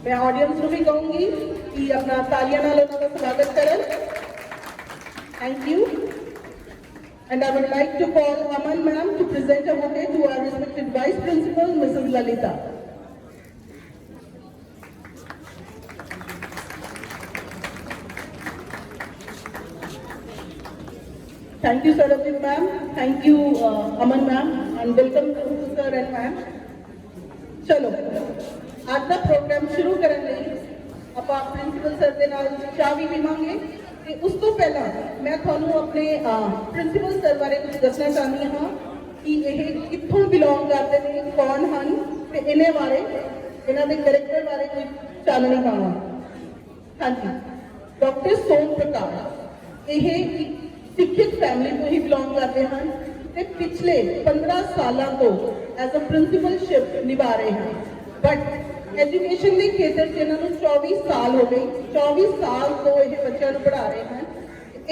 मैं ऑडियंस ਨੂੰ भी कहूंगी कि अपना तालियां नाल उन्हां दा स्वागत करन। Thank you. And I would like to call Aman Madam to present a bouquet to our respected Vice Principal, Mrs. Lalita. Thank you, Sarabjit ma'am. Thank you, Aman ma'am, and welcome to sir and ma'am. चलो आज का programme शुरू करने आप principal sir के नाल चाह भी पीवांगे ते उस तो पहला मैं थानू अपने प्रिंसीपल सर बारे कुछ दसना चाहती हाँ कि यह कित्थों बिलोंग करते हैं, कौन हैं ते इन्हें बारे इन्हां दे कैरेक्टर बारे कुछ चाननी पावां। हाँ जी, डॉक्टर सोम प्रकाश यह सिक्खित फैमिली तो ही बिलोंग करते हैं ते पिछले 15 सालों तो एज अ प्रिंसीपलशिप निभा रहे हैं। बट एजुकेशन के खेत्र से इन्होंने 24 साल हो गए, 24 साल तो ये बच्चों को पढ़ा रहे हैं।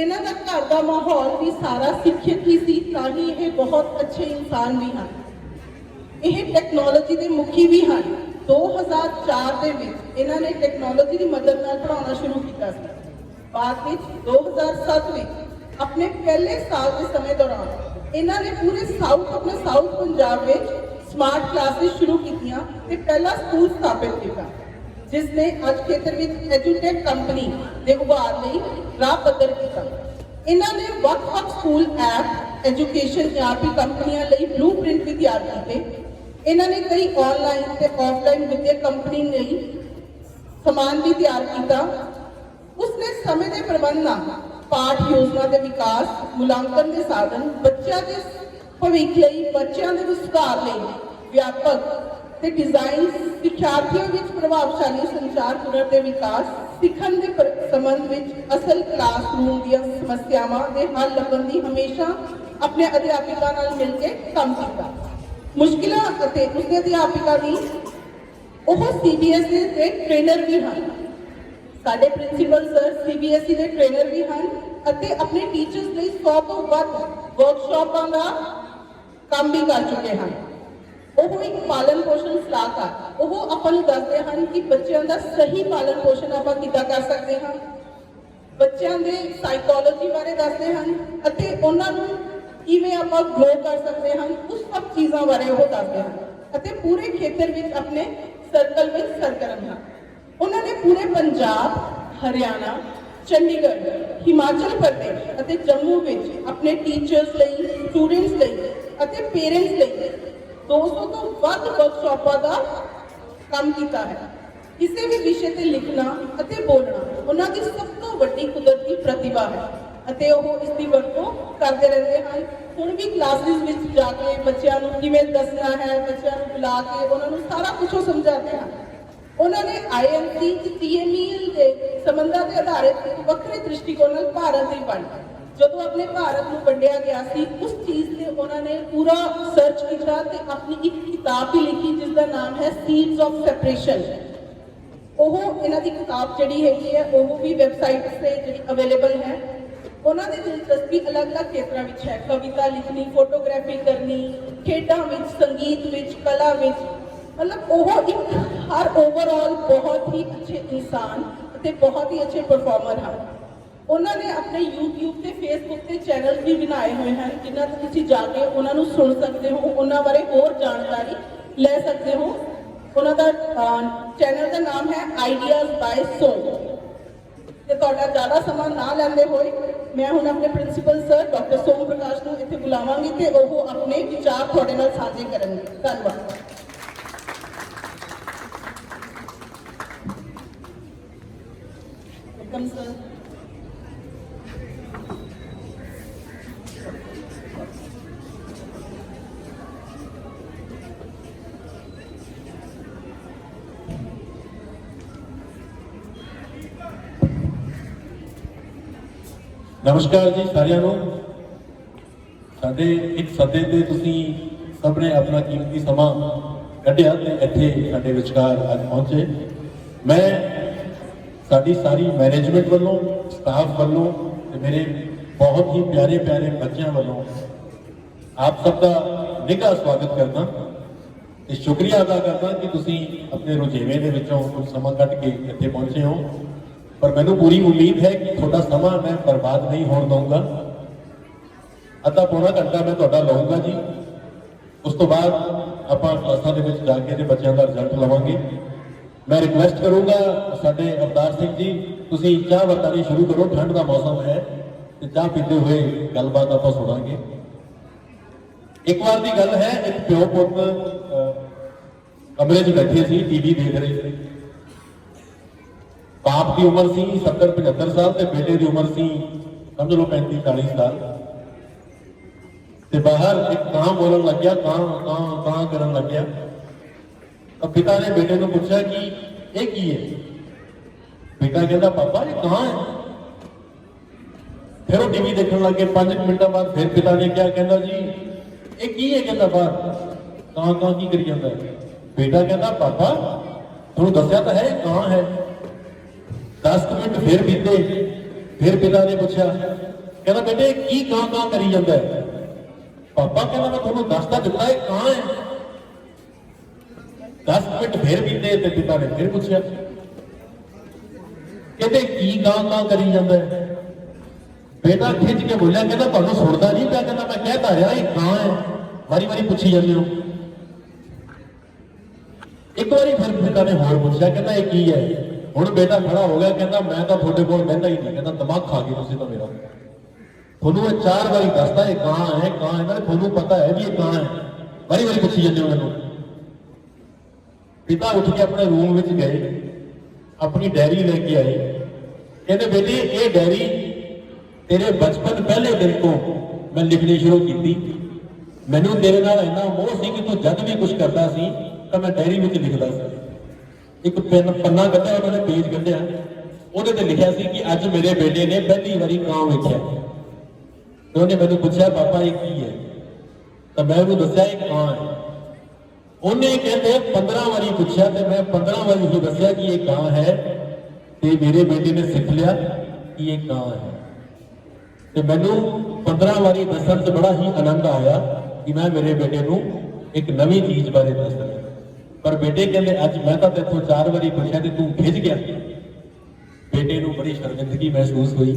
इन्हों का घर का माहौल भी सारा सिक्खित ही सी, ताकि ये बहुत अच्छे इंसान भी हैं। ये टेक्नोलॉजी के मुखी भी हैं। 2004 के विच इन्होंने टेक्नोलॉजी की मदद नाल पढ़ाना शुरू किया। बाद में 2007 में अपने पहले साल के समय दौरान इन्होंने पूरे अपने साउथ पंजाब में स्मार्ट क्लासेस शुरू कीतियां ते पहला स्कूल स्थापित किया, जिसने अज खेतर में एजुटेक कंपनी के उभार लई राह पद्धर किया। इन्होंने वक्-वक् स्कूल ऐप एजुकेशन ERP कंपनियां लई ब्लूप्रिंट भी तैयार किए। इन्होंने कई ऑनलाइन ते ऑफलाइन विद्या कंपनी लई समान भी तैयार किया। उसने समय के प्रबंधन, पाठ योजना के विकास, मूल्यांकन के साधन, बच्चों के भविख लई, बच्चों के सुधार लई व्यापक ते डिजाइन, शिक्षार्थियों में प्रभावशाली संचार हुनर के विकास, सीखण के संबंध में असल क्लासरूम दी समस्यावां दे हल लभण दी हमेशा अपने अध्यापकों नाल मिलकर काम किया। मुश्किलां अते उसके अध्यापकों दी ओह CBSE के ट्रेनर भी हैं। साडे प्रिंसीपल सर CBSE के ट्रेनर भी हैं अते अपने टीचर्स लिए 100 तो वध वर्कशॉपां का काम भी कर चुके हैं। वो एक पालन पोषण सलाहकार वो अपन दसते हैं कि बच्चों का सही पालन पोषण आप किदा कर सकते हैं, बच्चों के साइकोलॉजी बारे दसते हैं अते उन्होंने किवें आप ग्रो कर सकते हैं, उस सब चीज़ों बारे वो दसते हैं अते पूरे खेतर में अपने सर्कल में सरगर्म हैं। उन्होंने पूरे पंजाब, हरियाणा, चंडीगढ़, हिमाचल प्रदेश अते जम्मू में अपने टीचर्स लई, स्टूडेंट्स लई अते पेरेंट्स लई 200 तो वध वर्कशॉपां का काम किया है। किसी भी विषय से लिखना अते बोलना उन्होंने सब तो वड्डी कुदरती प्रतिभा है अते वो इसकी वरतों करते रहते हैं। हुण भी क्लासेस में जाके बच्चों को किवें दसना है, बच्चों को बुला के उन्होंने सारा कुछ समझाते हैं। उन्होंने IMC TMEL के संबंधों के आधारित एक वक्रे दृष्टिकोण भारत की वंड जो अपने भारत को वंडिया गया सी, उस चीज़ से उन्होंने पूरा सर्च किया ते अपनी एक किताब भी लिखी जिसका नाम है सीड्स ऑफ सेपरेशन। वो इन्हां दी किताब जिहड़ी हैगी है वो भी वैबसाइट से जिहड़ी अवेलेबल है। उन्होंने दिलचस्पी अलग अलग क्षेत्रों में है, कविता लिखनी, फोटोग्राफी करनी, खेडों में, संगीत में, कला में, मतलब वो एक हर ओवरऑल बहुत ही अच्छे इंसान ते बहुत ही अच्छे परफॉर्मर हैं। उन्होंने अपने YouTube ते Facebook ते चैनल भी बनाए हुए हैं जिन्हां ते तुसीं जाके उन्होंने सुन सकते हो, उन्होंने बारे होर जानकारी ले सकते हो। उन्होंने चैनल का नाम है आइडियाज बाय सोम। ते तुहाडा ज़्यादा समा ना लैंदे होए मैं हुण अपने प्रिंसीपल सर डॉक्टर सोम प्रकाश को इत्थे बुलावांगी ते वो अपने विचार तुहाडे नाल साझे करनगे। धन्नवाद। Welcome sir. नमस्कार जी सारिਆਂ ਨੂੰ। ਸਾਡੇ ਇੱਕ ਸੱਦੇ ਤੇ ਤੁਸੀਂ ਸਭ ਨੇ ਆਪਣਾ ਕੀਮਤੀ ਸਮਾਂ ਕੱਢਿਆ ਤੇ ਇੱਥੇ ਸਾਡੇ ਵਿਚਕਾਰ ਅੱਜ ਪਹੁੰਚੇ। ਮੈਂ ਸਾਡੀ ਸਾਰੀ ਮੈਨੇਜਮੈਂਟ ਵੱਲੋਂ, ਸਟਾਫ ਵੱਲੋਂ ਤੇ ਮੇਰੇ ਬਹੁਤ ਹੀ ਪਿਆਰੇ ਪਿਆਰੇ ਬੱਚਿਆਂ ਵੱਲੋਂ ਆਪ ਸਭ ਦਾ ਨਿੱਘਾ ਸਵਾਗਤ ਕਰਦਾ। ਤੇ ਸ਼ੁਕਰੀਆ ਅਦਾ ਕਰਦਾ ਕਿ ਤੁਸੀਂ ਆਪਣੇ ਰੁਝੇਵੇਂ ਦੇ ਵਿੱਚੋਂ ਕੁਝ ਸਮਾਂ ਕੱਢ ਕੇ ਇੱਥੇ ਪਹੁੰਚੇ ਹੋ। ਪਰ ਮੈਨੂੰ ਪੂਰੀ ਉਮੀਦ ਹੈ ਕਿ ਤੁਹਾਡਾ ਸਮਾਂ ਮੈਂ ਬਰਬਾਦ ਨਹੀਂ ਹੋਣ ਦਊਂਗਾ। ਅੱਧਾ ਪੌਣਾ ਘੰਟਾ ਮੈਂ ਤੁਹਾਡਾ ਲਵਾਂਗਾ ਜੀ। ਉਸ ਤੋਂ ਬਾਅਦ ਆਪਾਂ ਕਲਾਸਾਂ ਦੇ ਵਿੱਚ ਜਾ ਕੇ ਤੇ ਬੱਚਿਆਂ ਦਾ ਰਿਜ਼ਲਟ ਲਵਾਂਗੇ। ਮੈਂ ਰਿਕੁਐਸਟ ਕਰੂੰਗਾ ਸਾਡੇ ਅਵਤਾਰ ਸਿੰਘ ਜੀ, ਤੁਸੀਂ ਚਾਹ ਵਰਤਾਣੀ ਸ਼ੁਰੂ ਕਰੋ। ਠੰਡ ਦਾ ਮੌਸਮ ਹੈ ਤੇ ਚਾਹ ਪੀਂਦੇ ਹੋਏ ਗੱਲਬਾਤ ਆਪਾਂ ਸੁਣਾਂਗੇ। ਇੱਕ ਵਾਰ ਦੀ ਗੱਲ ਹੈ, ਇੱਕ ਪਿਓ ਪੁੱਤ ਕਮਰੇ 'ਚ ਬੈਠੇ ਸੀ, ਟੀਵੀ ਦੇਖ ਰਹੇ ਸੀ। ਬਾਪ ਦੀ ਉਮਰ ਸੀ 70-75 ਸਾਲ ਤੇ ਬੇਟੇ ਦੀ ਉਮਰ ਸੀ ਸਮਝ ਲਓ 35-40 ਸਾਲ। ਤੇ ਬਾਹਰ ਇੱਕ ਕਾਂ ਬੋਲਣ ਲੱਗਿਆ, ਕਾਂ ਕਰਨ ਲੱਗਿਆ। ਤਾਂ ਪਿਤਾ ਨੇ ਬੇਟੇ ਨੂੰ ਪੁੱਛਿਆ ਕਿ ਇਹ ਕੀ ਹੈ। ਬੇਟਾ ਕਹਿੰਦਾ ਪਾਪਾ ਇਹ ਕਾਂ ਹੈ। ਫਿਰ ਉਹ ਟੀਵੀ ਦੇਖਣ ਲੱਗੇ। 5 ਮਿੰਟਾਂ ਬਾਅਦ ਫਿਰ ਪਿਤਾ ਨੇ ਕਿਹਾ, ਕਹਿੰਦਾ ਜੀ ਇਹ ਕੀ ਹੈ। ਕਹਿੰਦਾ ਬਾਹਰ ਕਾਂ ਕੀ ਕਰੀ ਜਾਂਦਾ ਹੈ। ਬੇਟਾ ਕਹਿੰਦਾ ਪਾਪਾ ਤੁਹਾਨੂੰ ਦੱਸਿਆ ਤਾਂ ਹੈ ਇਹ ਕਾਂ ਹੈ। 10 ਮਿੰਟ ਫਿਰ ਬੀਤੇ। ਫਿਰ ਪਿਤਾ ਨੇ ਪੁੱਛਿਆ, ਕਹਿੰਦਾ ਬੇਟੇ ਕੀ ਕਾਂ ਕਰੀ ਜਾਂਦਾ ਹੈ। ਪਾਪਾ ਕਹਿੰਦਾ ਮੈਂ ਤੁਹਾਨੂੰ ਦੱਸਦਾ ਦਿੱਤਾ ਇਹ ਕਾਂ ਹੈ। 10 ਮਿੰਟ ਫਿਰ ਬੀਤੇ ਤੇ ਪਿਤਾ ਨੇ ਫਿਰ ਪੁੱਛਿਆ, ਕਹਿੰਦੇ ਕੀ ਕਾਂ ਕਰੀ ਜਾਂਦਾ ਹੈ। ਬੇਟਾ ਖਿੱਚ ਕੇ ਬੋਲਿਆ, ਕਹਿੰਦਾ ਤੁਹਾਨੂੰ ਸੁਣਦਾ ਨਹੀਂ ਪਿਆ। ਕਹਿੰਦਾ ਮੈਂ ਕਹਿ ਤਾਂ ਰਿਹਾ ਇਹ ਕਾਂ ਹੈ, ਵਾਰੀ ਪੁੱਛੀ ਜਾਂਦੇ ਹੋ। ਇੱਕ ਵਾਰੀ ਫਿਰ ਪਿਤਾ ਨੇ ਹੋਰ ਪੁੱਛਿਆ, ਕਹਿੰਦਾ ਇਹ ਕੀ ਹੈ। ਹੁਣ ਬੇਟਾ ਖੜਾ ਹੋ ਗਿਆ, ਕਹਿੰਦਾ ਮੈਂ ਤਾਂ ਤੁਹਾਡੇ ਕੋਲ ਬਹਿੰਦਾ ਹੀ ਨਹੀਂ। ਕਹਿੰਦਾ ਦਿਮਾਗ ਖਾ ਗਏ ਤੁਸੀਂ ਤਾਂ ਮੇਰਾ। ਤੁਹਾਨੂੰ ਇਹ 4 ਵਾਰੀ ਦੱਸਦਾ ਇਹ ਕਾਂ ਹੈ ਨਾ, ਤੁਹਾਨੂੰ ਪਤਾ ਹੈ ਵੀ ਇਹ ਕਾਂ ਹੈ, ਵਾਰੀ ਪੁੱਛੀ ਜਾਂਦੇ ਹੋ ਮੈਨੂੰ। ਪਿਤਾ ਉੱਠ ਕੇ ਆਪਣੇ ਰੂਮ ਵਿੱਚ ਗਏ, ਆਪਣੀ ਡਾਇਰੀ ਲੈ ਕੇ ਆਏ। ਕਹਿੰਦੇ ਬੇਟੇ ਇਹ ਡਾਇਰੀ ਤੇਰੇ ਬਚਪਨ ਪਹਿਲੇ ਦਿਨ ਤੋਂ ਮੈਂ ਲਿਖਣੀ ਸ਼ੁਰੂ ਕੀਤੀ। ਮੈਨੂੰ ਤੇਰੇ ਨਾਲ ਇੰਨਾ ਮੋਹ ਸੀ ਕਿ ਤੂੰ ਜਦ ਵੀ ਕੁਝ ਕਰਦਾ ਸੀ ਤਾਂ ਮੈਂ ਡਾਇਰੀ ਵਿੱਚ ਲਿਖਦਾ ਸੀ। ਇੱਕ ਪੰਨਾ ਕੱਢਿਆ, ਉਹਨਾਂ ਨੇ ਪੇਜ ਕੱਢਿਆ, ਉਹਦੇ ਤੇ ਲਿਖਿਆ ਸੀ ਕਿ ਅੱਜ ਮੇਰੇ ਬੇਟੇ ਨੇ ਪਹਿਲੀ ਵਾਰੀ ਕਾਂ ਵੇਖਿਆ। ਤੇ ਉਹਨੇ ਮੈਨੂੰ ਪੁੱਛਿਆ ਪਾਪਾ ਇਹ ਕੀ ਹੈ। ਤਾਂ ਮੈਂ ਉਹਨੂੰ ਦੱਸਿਆ ਇਹ ਕਾਂ ਹੈ। ਉਹਨੇ ਕਹਿੰਦੇ 15 ਵਾਰੀ ਪੁੱਛਿਆ ਤੇ ਮੈਂ 15 ਵਾਰੀ ਹੀ ਦੱਸਿਆ ਕਿ ਇਹ ਕਾਂ ਹੈ। ਤੇ ਮੇਰੇ ਬੇਟੇ ਨੇ ਸਿੱਖ ਲਿਆ ਕਿ ਇਹ ਕਾਂ ਹੈ। ਤੇ ਮੈਨੂੰ 15 ਵਾਰੀ ਦੱਸਣ 'ਚ ਬੜਾ ਹੀ ਆਨੰਦ ਆਇਆ ਕਿ ਮੈਂ ਮੇਰੇ ਬੇਟੇ ਨੂੰ ਇੱਕ ਨਵੀਂ ਚੀਜ਼ ਬਾਰੇ ਦੱਸ ਰਿਹਾ। ਪਰ ਬੇਟੇ ਕਹਿੰਦੇ ਅੱਜ ਮੈਂ ਤਾਂ ਤੇਥੋਂ 4 ਵਾਰੀ ਪੁੱਛਿਆ ਤੇ ਤੂੰ ਖਿੱਚ ਗਿਆ। ਬੇਟੇ ਨੂੰ ਬੜੀ ਸ਼ਰਮਿੰਦਗੀ ਮਹਿਸੂਸ ਹੋਈ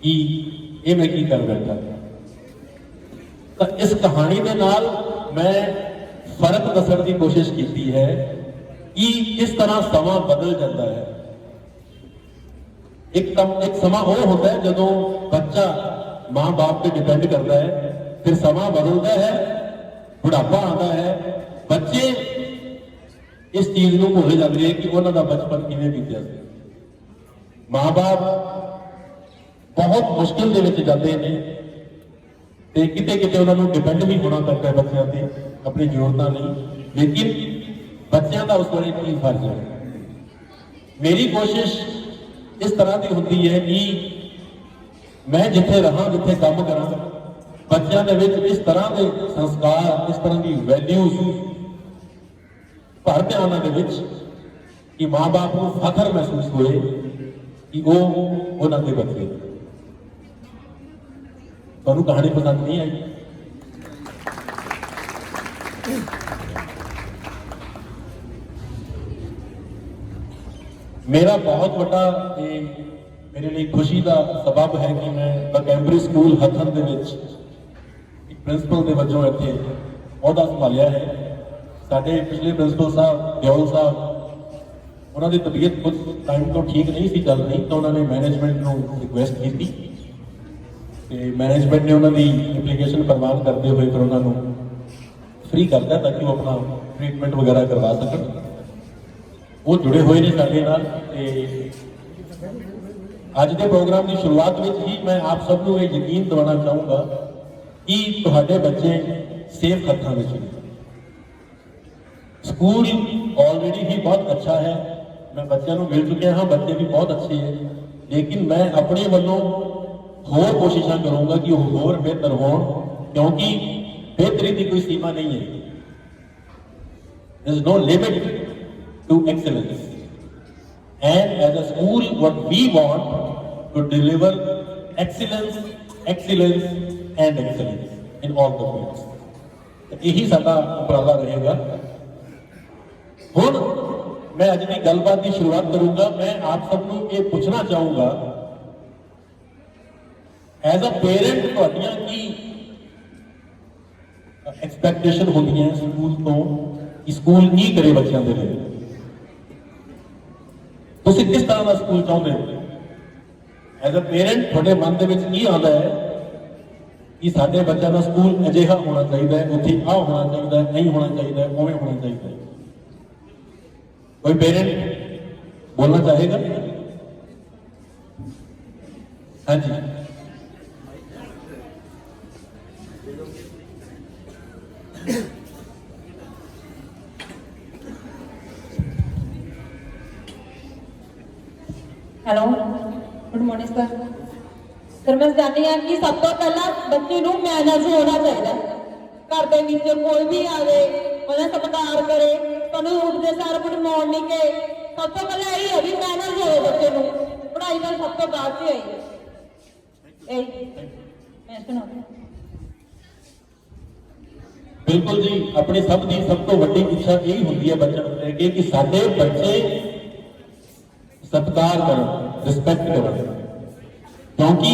ਕਿ ਇਹ ਮੈਂ ਕੀ ਕਰ ਬੈਠਾ। ਤਾਂ ਇਸ ਕਹਾਣੀ ਦੇ ਨਾਲ ਮੈਂ ਫਰਕ ਦੱਸਣ ਦੀ ਕੋਸ਼ਿਸ਼ ਕੀਤੀ ਹੈ ਕਿ ਕਿਸ ਤਰ੍ਹਾਂ ਸਮਾਂ ਬਦਲ ਜਾਂਦਾ ਹੈ। ਇੱਕ ਸਮਾਂ ਉਹ ਹੁੰਦਾ ਹੈ ਜਦੋਂ ਬੱਚਾ ਮਾਂ-ਬਾਪ ਤੇ ਡਿਪੈਂਡ ਕਰਦਾ ਹੈ, ਫਿਰ ਸਮਾਂ ਬਦਲਦਾ ਹੈ, ਬੁਢਾਪਾ ਆਉਂਦਾ ਹੈ। ਬੱਚੇ ਇਸ ਚੀਜ਼ ਨੂੰ ਭੁੱਲ ਜਾਂਦੇ ਹੈ ਕਿ ਉਹਨਾਂ ਦਾ ਬਚਪਨ ਕਿਵੇਂ ਬੀਤਿਆ ਸੀ। ਮਾਂ-ਬਾਪ ਬਹੁਤ ਮੁਸ਼ਕਿਲ ਦੇ ਵਿੱਚ ਜਾਂਦੇ ਨੇ ਤੇ ਕਿਤੇ ਉਹਨਾਂ ਨੂੰ ਡਿਪੈਂਡ ਵੀ ਹੋਣਾ ਪੈਂਦਾ ਹੈ ਬੱਚਿਆਂ ਤੇ ਆਪਣੀ ਜ਼ਰੂਰਤਾਂ ਲਈ। ਲੇਕਿਨ ਬੱਚਿਆਂ ਦਾ ਉਸ ਵੇਲੇ ਕੀ ਫਰਜ਼ ਹੈ। ਮੇਰੀ ਕੋਸ਼ਿਸ਼ ਇਸ ਤਰ੍ਹਾਂ ਦੀ ਹੁੰਦੀ ਹੈ ਕਿ ਮੈਂ ਜਿੱਥੇ ਰਹਾਂ, ਜਿੱਥੇ ਕੰਮ ਕਰਾਂ, ਬੱਚਿਆਂ ਦੇ ਵਿੱਚ ਇਸ ਤਰ੍ਹਾਂ ਦੇ ਸੰਸਕਾਰ, ਇਸ ਤਰ੍ਹਾਂ ਦੀ ਵੈਲਿਊਜ਼ ਭਰ ਦਿਆਂ ਉਹਨਾਂ ਦੇ ਵਿੱਚ ਕਿ ਮਾਂ-ਬਾਪ ਨੂੰ ਫਖਰ ਮਹਿਸੂਸ ਹੋਏ ਕਿ ਉਹ ਉਹਨਾਂ ਦੇ ਬੱਚੇ। ਤੁਹਾਨੂੰ ਕਹਾਣੀ ਪਸੰਦ ਨਹੀਂ ਆਈ? ਮੇਰਾ ਬਹੁਤ ਵੱਡਾ ਇਹ ਮੇਰੇ ਲਈ ਖੁਸ਼ੀ ਦਾ ਸਬਬ ਹੈ ਕਿ ਮੈਂ ਬਕੈਂਬਰੀ ਸਕੂਲ ਹਥਨ ਦੇ ਵਿੱਚ ਇੱਕ ਪ੍ਰਿੰਸੀਪਲ ਦੇ ਵਜੋਂ ਇੱਥੇ ਅਹੁਦਾ ਸੰਭਾਲਿਆ ਹੈ। ਸਾਡੇ ਪਿਛਲੇ ਪ੍ਰਿੰਸੀਪਲ ਸਾਹਿਬ ਦਿਓਲ ਸਾਹਿਬ, ਉਹਨਾਂ ਦੀ ਤਬੀਅਤ ਕੁਝ ਟਾਈਮ ਤੋਂ ਠੀਕ ਨਹੀਂ ਸੀ ਚੱਲ ਰਹੀ, ਤਾਂ ਉਹਨਾਂ ਨੇ ਮੈਨੇਜਮੈਂਟ ਨੂੰ ਰਿਕੁਐਸਟ ਕੀਤੀ ਤੇ ਮੈਨੇਜਮੈਂਟ ਨੇ ਉਹਨਾਂ ਦੀ ਐਪਲੀਕੇਸ਼ਨ ਪ੍ਰਵਾਨ ਕਰਦੇ ਹੋਏ ਫਿਰ ਉਹਨਾਂ ਨੂੰ ਫ੍ਰੀ ਕਰਤਾ ਤਾਂ ਕਿ ਉਹ ਆਪਣਾ ਟ੍ਰੀਟਮੈਂਟ ਵਗੈਰਾ ਕਰਵਾ ਸਕਣ। ਉਹ ਜੁੜੇ ਹੋਏ ਨੇ ਸਾਡੇ ਨਾਲ ਤੇ ਅੱਜ ਦੇ ਪ੍ਰੋਗਰਾਮ ਦੀ ਸ਼ੁਰੂਆਤ ਵਿੱਚ ਹੀ ਮੈਂ ਆਪ ਸਭ ਨੂੰ ਇਹ ਯਕੀਨ ਦਿਵਾਉਣਾ ਚਾਹੂੰਗਾ ਕਿ ਤੁਹਾਡੇ ਬੱਚੇ ਸੇਫ ਹੱਥਾਂ ਵਿੱਚ ਨੇ। ਸਕੂਲ ਆਲਰੇਡੀ ਹੀ ਬਹੁਤ ਅੱਛਾ ਹੈ, ਮੈਂ ਬੱਚਿਆਂ ਨੂੰ ਮਿਲ ਚੁੱਕਿਆ ਹਾਂ, ਬੱਚੇ ਵੀ ਬਹੁਤ ਅੱਛੇ ਹੈ, ਲੇਕਿਨ ਮੈਂ ਆਪਣੇ ਵੱਲੋਂ ਹੋਰ ਕੋਸ਼ਿਸ਼ਾਂ ਕਰੂੰਗਾ ਕਿ ਉਹ ਹੋਰ ਬਿਹਤਰ ਹੋਣ, ਕਿਉਂਕਿ ਬਿਹਤਰੀ ਦੀ ਕੋਈ ਸੀਮਾ ਨਹੀਂ ਹੈ। There is no limit to excellence. And as a school, what we want to deliver excellence, excellence and excellence in all the fields. यही साडा उपराला रहेगा। हुण मैं अज की गलबात की शुरुआत करूंगा। मैं आप सबको ये पूछना चाहूंगा, एज अ पेरेंट तुहाडियां की एक्सपैक्टेशन होंदी है स्कूल तो कि स्कूल की करे बच्चों के लिए? तुसीं किस तरह का स्कूल चाहते हो? एज अ पेरेंट थोड़े मन के की आता है कि साडे बच्चों का स्कूल अजिहा होना चाहिए, उत्थे आ होना चाहिए, नहीं होना चाहिए, उवें होना चाहिए? कोई पेरेंट बोलना चाहेगा? हाँ जी। Hello, good morning sir. Sir मैं जानती हाँ कि सब तो पहला बच्चे को मैनर्स होना चाहिए। घर के विच कोई भी आवे ਉਹਦਾ ਸਤਿਕਾਰ करे, ਤੁਹਾਨੂੰ ਉੱਠਦੇ ਸਾਰ ਗੁੱਡ ਮਾਰਨਿੰਗ के सब तो पहले यही है भी मैनर्स होवे बच्चे को, पढ़ाई ਨਾਲ सब तो बाद से आई मैं सुना। बिल्कुल जी, अपनी सब की सब तो वड्डी इच्छा यही होती है बच्चों को लेके कि साडे बच्चे सत्कार करें, रिस्पेक्ट करें, क्योंकि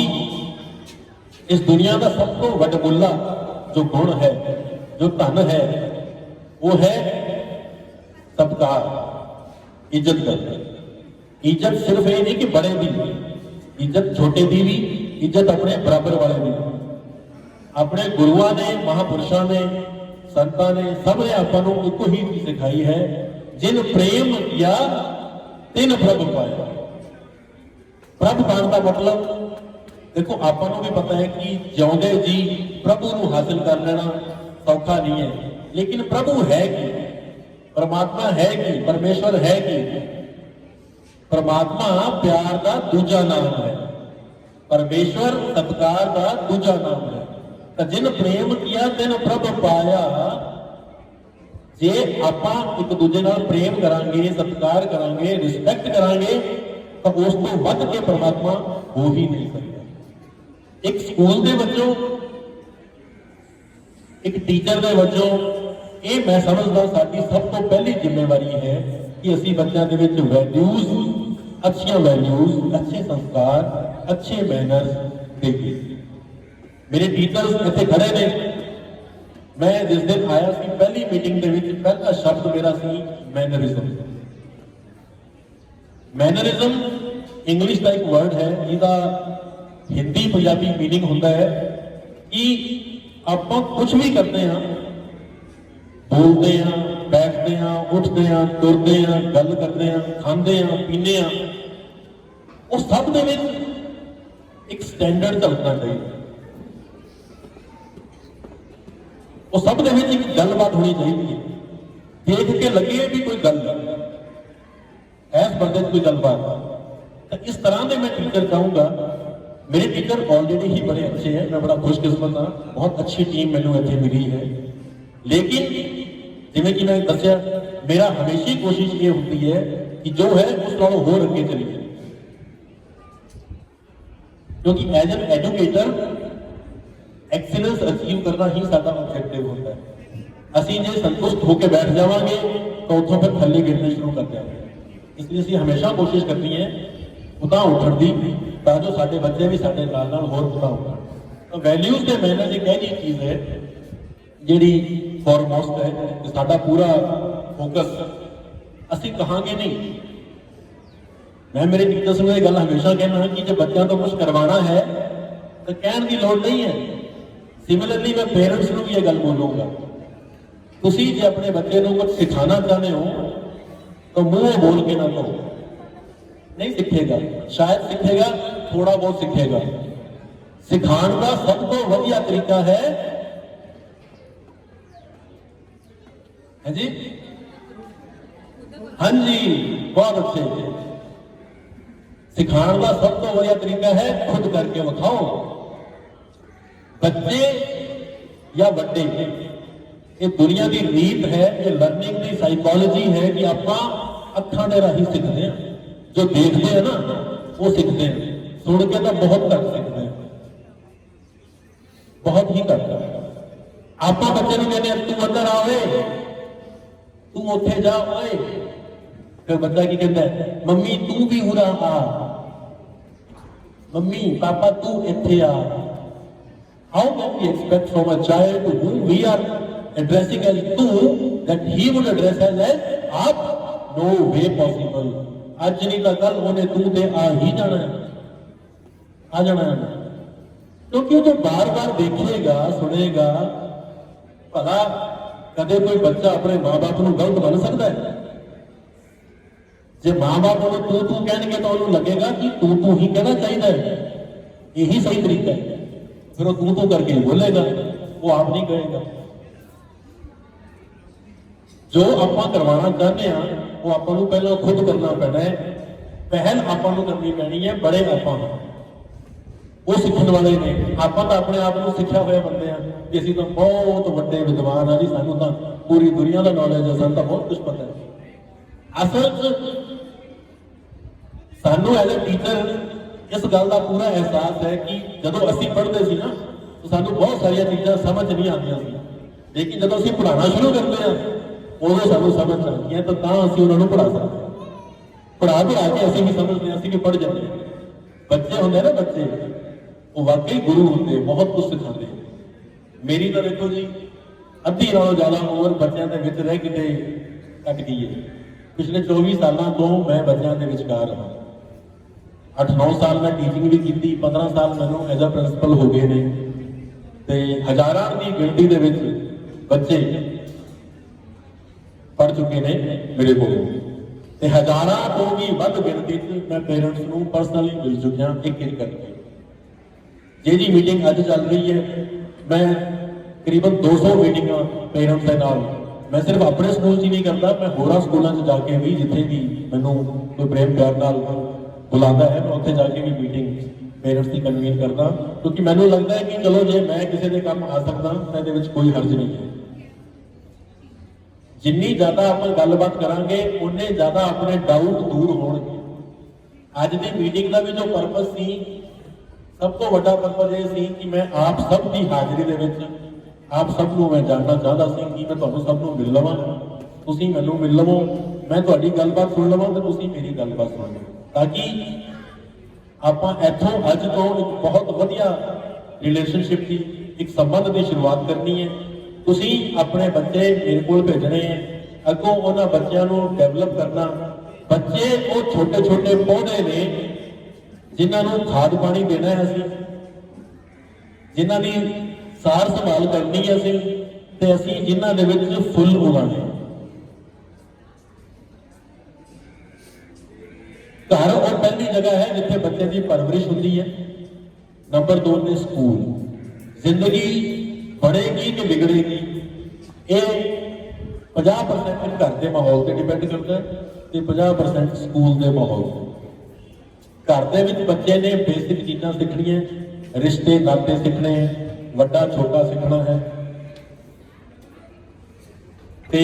इस दुनिया का सब तो वडमुल्ला जो गुण है, जो धन है, वो है सत्कार, इज्जत करना। इज्जत सिर्फ ये नहीं कि बड़े की, इज्जत छोटे की भी, इज्जत अपने बराबर वाले की। अपने गुरुआ ने, महापुरुषों ने, संतां ने, सब ने आपां नूं इको ही चीज सिखाई है, जिन प्रेम किया तिन प्रभ पाया। प्रभ पाने का मतलब देखो आपां नूं भी पता है कि जिउंदे जी प्रभु नूं हासिल कर लेना सौखा नहीं है, लेकिन प्रभु है कि, परमात्मा है कि, परमेश्वर है कि, परमात्मा प्यार का दूजा नाम है, परमेश्वर सत्कार का दूजा नाम है। तो जिन प्रेम किया तिन प्रभ पाया। जे आपां एक दूजे नाल प्रेम करांगे, सत्कार करांगे, रिस्पेक्ट करांगे, तो उस तो वध के परमात्मा हो ही नहीं सकता। एक स्कूल के वजों, एक टीचर के वजों ये मैं समझदा साडी सब तो पहली जिम्मेवारी है कि असीं बच्चों के विच वैल्यूज, अच्छियां वैल्यूज, अच्छे संस्कार, अच्छे मैनर्स देइए। मेरे टीचर्स इत्थे खड़े ने। मैं जिस दिन आया सी पहली मीटिंग के विच पहला शब्द मेरा सी मैनरिज्म। मैनरिज्म इंग्लिश का एक वर्ड है, जिसका हिंदी पंजाबी मीनिंग होता है कि आप कुछ भी करते हैं, बोलते हैं, बैठते हैं, उठते हैं, तुरते हैं, गल करते हैं, खाते हैं, पीने हैं, उस सब दे विच एक स्टैंडर्ड चलना चाहिए। वो सब दे विच एक गलबात होनी चाहिए, देख के लगे भी कोई गल ऐस बंदे कोई गलबात। तो इस तरह के मैं टीचर चाहूँगा। मेरे टीचर ऑलरेडी ही बड़े अच्छे हैं, मैं बड़ा खुशकिस्मत हाँ, बहुत अच्छी टीम मैनू इत्थे मिली है। लेकिन जिवें कि मैं दस्या, मेरा हमेशा कोशिश ये होती है कि जो है उस नालों होर अगे चलीए, क्योंकि as an educator excellence achieve करना ही साडा ऑब्जेक्टिव होता है। असीं जे संतुष्ट होकर बैठ जावांगे तो उत्थों फिर थल्ले गिरने शुरू कर देंगे। इसलिए असीं हमेशा कोशिश करनी है उतां उठण दी, ताकि साडे बच्चे भी साडे नाल नाल होर उतां उठण। तो वैल्यूज के मैनर्स एक ऐसी चीज़ है जिहड़ी फॉरमोस्ट है कि साडा पूरा फोकस असीं कहांगे नहीं। मैं मेरे टीचर्स नूं ये गल हमेशा कहना कि जो बच्चों तो कुछ करवाना है तो कहण की लोड़ नहीं है। सिमिलरली मैं पेरेंट्स को भी ये गल बोलूँगा, तुसीं जे अपने बच्चे को कुछ सिखाना चाहते हो तो मुंह बोल के ना कहो, नहीं सीखेगा। शायद सीखेगा, थोड़ा बहुत सीखेगा। सिखाने का सब तो वधिया तरीका है जी, हाँ जी, बहुत अच्छे। सिखाने का सब तो वधिया तरीका है खुद करके विखाओ। बच्चे या बड़े, ये दुनिया की रीत है, ये लर्निंग की साइकोलॉजी है कि आप अखां दे राही सीखते हैं। जो देखते हैं ना वो सीखते हैं, सुन के तो बहुत तक सीखते हैं, बहुत ही तक। ਆਪਾਂ ਬੱਚੇ ਨੂੰ ਕਹਿੰਦੇ ਤੂੰ ਅੰਦਰ ਆ ਓਏ, ਤੂੰ ਉੱਥੇ ਜਾ ਓਏ, ਫਿਰ ਬੱਚਾ ਕੀ ਕਹਿੰਦਾ ਮੰਮੀ ਤੂੰ ਵੀ ਉਰਾ ਆ, ਮੰਮੀ ਪਾਪਾ ਤੂੰ ਇੱਥੇ ਆ। How can we expect from a child to whom we are addressing as tu that he would address us as aap? No way possible. ਅੱਜ ਨਹੀਂ ਤਾਂ ਕੱਲ ਉਹਨੇ ਤੂੰ ਤੇ ਆ ਹੀ ਜਾਣਾ ਹੈ, ਆ ਜਾਣਾ ਹੈ। ਕਿਉਂਕਿ ਉਹ ਜੋ ਬਾਰ-ਬਾਰ ਦੇਖੇਗਾ ਸੁਣੇਗਾ, ਭਲਾ ਕਦੇ ਕੋਈ ਬੱਚਾ ਆਪਣੇ ਮਾਂ-ਬਾਪ ਨੂੰ ਗਲਤ ਮੰਨ ਸਕਦਾ ਹੈ? ਜੇ ਮਾਂ-ਬਾਪ ਉਹਨੂੰ ਤੂੰ ਕਹਿਣਗੇ ਤਾਂ ਉਹਨੂੰ ਲੱਗੇਗਾ ਕਿ ਤੂੰ ਹੀ ਕਹਿਣਾ ਚਾਹੀਦਾ ਹੈ, ਇਹੀ ਸਹੀ ਤਰੀਕਾ ਹੈ। ਫਿਰ ਉਹ ਤੂੰ ਕਰਕੇ ਬੋਲੇਗਾ, ਉਹ ਆਪ ਨਹੀਂ ਕਹੇਗਾ। ਜੋ ਆਪਾਂ ਕਰਵਾਉਣਾ ਚਾਹੁੰਦੇ ਆ ਉਹ ਆਪਾਂ ਨੂੰ ਪਹਿਲਾਂ ਖੁਦ ਕਰਨਾ ਪੈਣਾ ਹੈ। ਪਹਿਲ ਆਪਾਂ ਨੂੰ ਕਰਨੀ ਪੈਣੀ ਹੈ। ਬੜੇ ਆਪਾਂ ਉਹ ਸਿੱਖਣ ਵਾਲੇ ਨੇ, ਆਪਾਂ ਤਾਂ ਆਪਣੇ ਆਪ ਨੂੰ ਸਿੱਖਿਆ ਹੋਇਆ ਬੰਦੇ ਆ ਕਿ ਅਸੀਂ ਤਾਂ ਬਹੁਤ ਵੱਡੇ ਵਿਦਵਾਨ ਆ ਜੀ, ਸਾਨੂੰ ਤਾਂ ਪੂਰੀ ਦੁਨੀਆ ਦਾ ਨੌਲੇਜ ਹੈ, ਸਾਨੂੰ ਤਾਂ ਬਹੁਤ ਕੁਝ ਪਤਾ ਹੈ। ਅਸਲ 'ਚ ਸਾਨੂੰ ਐਜ਼ ਅ ਟੀਚਰ ਇਸ ਗੱਲ ਦਾ ਪੂਰਾ ਅਹਿਸਾਸ ਹੈ ਕਿ ਜਦੋਂ ਅਸੀਂ ਪੜ੍ਹਦੇ ਸੀ ਨਾ ਤਾਂ ਸਾਨੂੰ ਬਹੁਤ ਸਾਰੀਆਂ ਚੀਜ਼ਾਂ ਸਮਝ ਨਹੀਂ ਆਉਂਦੀਆਂ ਸੀ, ਲੇਕਿਨ ਜਦੋਂ ਅਸੀਂ ਪੜ੍ਹਾਉਣਾ ਸ਼ੁਰੂ ਕਰਦੇ ਹਾਂ ਉਦੋਂ ਸਾਨੂੰ ਸਮਝ ਆਉਂਦੀਆਂ, ਤਾਂ ਅਸੀਂ ਉਹਨਾਂ ਨੂੰ ਪੜ੍ਹਾ ਸਕਦੇ ਹਾਂ। ਪੜ੍ਹਾ ਕੇ ਅਸੀਂ ਵੀ ਸਮਝਦੇ ਹਾਂ, ਅਸੀਂ ਵੀ ਪੜ੍ਹ ਜਾਂਦੇ ਹਾਂ। ਬੱਚੇ ਹੁੰਦੇ ਨਾ, ਬੱਚੇ ਉਹ ਵਾਕਈ ਗੁਰੂ ਹੁੰਦੇ, ਬਹੁਤ ਕੁਝ ਸਿਖਾਉਂਦੇ। ਮੇਰੀ ਤਾਂ ਦੇਖੋ ਜੀ ਅੱਧੀ ਨਾਲੋਂ ਜ਼ਿਆਦਾ ਉਮਰ ਬੱਚਿਆਂ ਦੇ ਵਿੱਚ ਰਹਿ ਕਿਤੇ ਕੱਟ ਗਈ ਹੈ। ਪਿਛਲੇ 24 ਸਾਲਾਂ ਤੋਂ ਮੈਂ ਬੱਚਿਆਂ ਦੇ ਵਿਚਕਾਰ ਹਾਂ। 8-9 ਸਾਲ ਮੈਂ ਟੀਚਿੰਗ ਵੀ ਕੀਤੀ, 15 ਸਾਲ ਮੈਨੂੰ ਐਜ਼ ਅ ਪ੍ਰਿੰਸੀਪਲ ਹੋ ਗਏ ਨੇ, ਤੇ ਹਜ਼ਾਰਾਂ ਦੀ ਗਿਣਤੀ ਦੇ ਵਿੱਚ ਬੱਚੇ ਪੜ੍ਹ ਚੁੱਕੇ ਨੇ ਮੇਰੇ ਕੋਲ, ਤੇ ਹਜ਼ਾਰਾਂ ਤੋਂ ਵੀ ਵੱਧ ਗਿਣਤੀ 'ਚ ਮੈਂ ਪੇਰੈਂਟਸ ਨੂੰ ਪਰਸਨਲੀ ਮਿਲ ਚੁੱਕਿਆ ਇੱਕ ਕਰਕੇ। ਜਿਹਦੀ ਮੀਟਿੰਗ ਅੱਜ ਚੱਲ ਰਹੀ ਹੈ, ਮੈਂ ਤਕਰੀਬਨ 200 ਮੀਟਿੰਗਾਂ ਪੇਰੈਂਟਸ ਦੇ ਨਾਲ, ਮੈਂ ਸਿਰਫ ਆਪਣੇ ਸਕੂਲ 'ਚ ਹੀ ਨਹੀਂ ਕਰਦਾ, ਮੈਂ ਹੋਰਾਂ ਸਕੂਲਾਂ 'ਚ ਜਾ ਕੇ ਵੀ, ਜਿੱਥੇ ਵੀ ਮੈਨੂੰ ਕੋਈ ਪ੍ਰੇਮ ਪਿਆਰ ਨਾਲ ਬੁਲਾਉਂਦਾ ਹੈ, ਮੈਂ ਉੱਥੇ ਜਾ ਕੇ ਵੀ ਮੀਟਿੰਗ ਪੇਰੈਂਟਸ ਦੀ ਕਨਵੀਨ ਕਰਦਾ, ਕਿਉਂਕਿ ਮੈਨੂੰ ਲੱਗਦਾ ਹੈ ਕਿ ਚਲੋ ਜੇ ਮੈਂ ਕਿਸੇ ਦੇ ਕੰਮ ਆ ਸਕਦਾ ਤਾਂ ਇਹਦੇ ਵਿੱਚ ਕੋਈ ਹਰਜ ਨਹੀਂ ਹੈ। ਜਿੰਨੀ ਜ਼ਿਆਦਾ ਆਪਾਂ ਗੱਲਬਾਤ ਕਰਾਂਗੇ ਉਨੇ ਜ਼ਿਆਦਾ ਆਪਣੇ ਡਾਊਟ ਦੂਰ ਹੋਣਗੇ। ਅੱਜ ਦੀ ਮੀਟਿੰਗ ਦਾ ਵੀ ਜੋ ਪਰਪਸ ਸੀ, ਸਭ ਤੋਂ ਵੱਡਾ ਪਰਪਸ ਇਹ ਸੀ ਕਿ ਮੈਂ ਆਪ ਸਭ ਦੀ ਹਾਜ਼ਰੀ ਦੇ ਵਿੱਚ ਆਪ ਸਭ ਨੂੰ ਮੈਂ ਜਾਣਨਾ ਚਾਹੁੰਦਾ ਸੀ ਕਿ ਮੈਂ ਤੁਹਾਨੂੰ ਸਭ ਨੂੰ ਮਿਲ ਲਵਾਂ, ਤੁਸੀਂ ਮੈਨੂੰ ਮਿਲ ਲਵੋ, ਮੈਂ ਤੁਹਾਡੀ ਗੱਲਬਾਤ ਸੁਣ ਲਵਾਂ ਤੇ ਤੁਸੀਂ ਮੇਰੀ ਗੱਲਬਾਤ ਸੁਣ ਲਵੋ, ਤਾਂ ਕਿ ਆਪਾਂ ਇੱਥੋਂ ਅੱਜ ਤੋਂ ਇੱਕ ਬਹੁਤ ਵਧੀਆ ਰਿਲੇਸ਼ਨਸ਼ਿਪ ਦੀ, ਇੱਕ ਸੰਬੰਧ ਦੀ ਸ਼ੁਰੂਆਤ ਕਰਨੀ ਹੈ। ਤੁਸੀਂ ਆਪਣੇ ਬੱਚੇ ਮੇਰੇ ਕੋਲ ਭੇਜਣੇ ਹੈ, ਅੱਗੋਂ ਉਹਨਾਂ ਬੱਚਿਆਂ ਨੂੰ ਡਿਵੈਲਪ ਕਰਨਾ। ਬੱਚੇ ਉਹ ਛੋਟੇ ਛੋਟੇ ਪੌਦੇ ਨੇ ਜਿਨ੍ਹਾਂ ਨੂੰ ਖਾਦ ਪਾਣੀ ਦੇਣਾ ਹੈ ਅਸੀਂ, ਜਿਨ੍ਹਾਂ ਦੀ ਸਾਰ ਸੰਭਾਲ ਕਰਨੀ ਹੈ ਅਸੀਂ, ਤੇ ਅਸੀਂ ਜਿਨ੍ਹਾਂ ਦੇ ਵਿੱਚ ਫੁੱਲ ਉਗਾਉਣੇ। ਘਰ ਉਹ ਪਹਿਲੀ ਜਗ੍ਹਾ ਹੈ ਜਿੱਥੇ ਬੱਚੇ ਦੀ ਪਰਵਰਿਸ਼ ਹੁੰਦੀ ਹੈ। ਨੰਬਰ 2 ਤੇ ਸਕੂਲ। ਜ਼ਿੰਦਗੀ ਬਣੇਗੀ ਕਿ ਵਿਗੜੇਗੀ, ਇਹ 50% ਘਰ ਦੇ ਮਾਹੌਲ ਤੇ ਡਿਪੈਂਡ ਕਰਦਾ ਹੈ ਤੇ 50% ਸਕੂਲ ਦੇ ਮਾਹੌਲ ਤੇ। ਘਰ ਦੇ ਵਿੱਚ ਬੱਚੇ ਨੇ ਬੇਸਿਕ ਚੀਜ਼ਾਂ ਸਿੱਖਣੀਆਂ, ਰਿਸ਼ਤੇ ਨਾਤੇ ਸਿੱਖਣੇ, ਵੱਡਾ ਛੋਟਾ ਸਿੱਖਣਾ ਹੈ, ਤੇ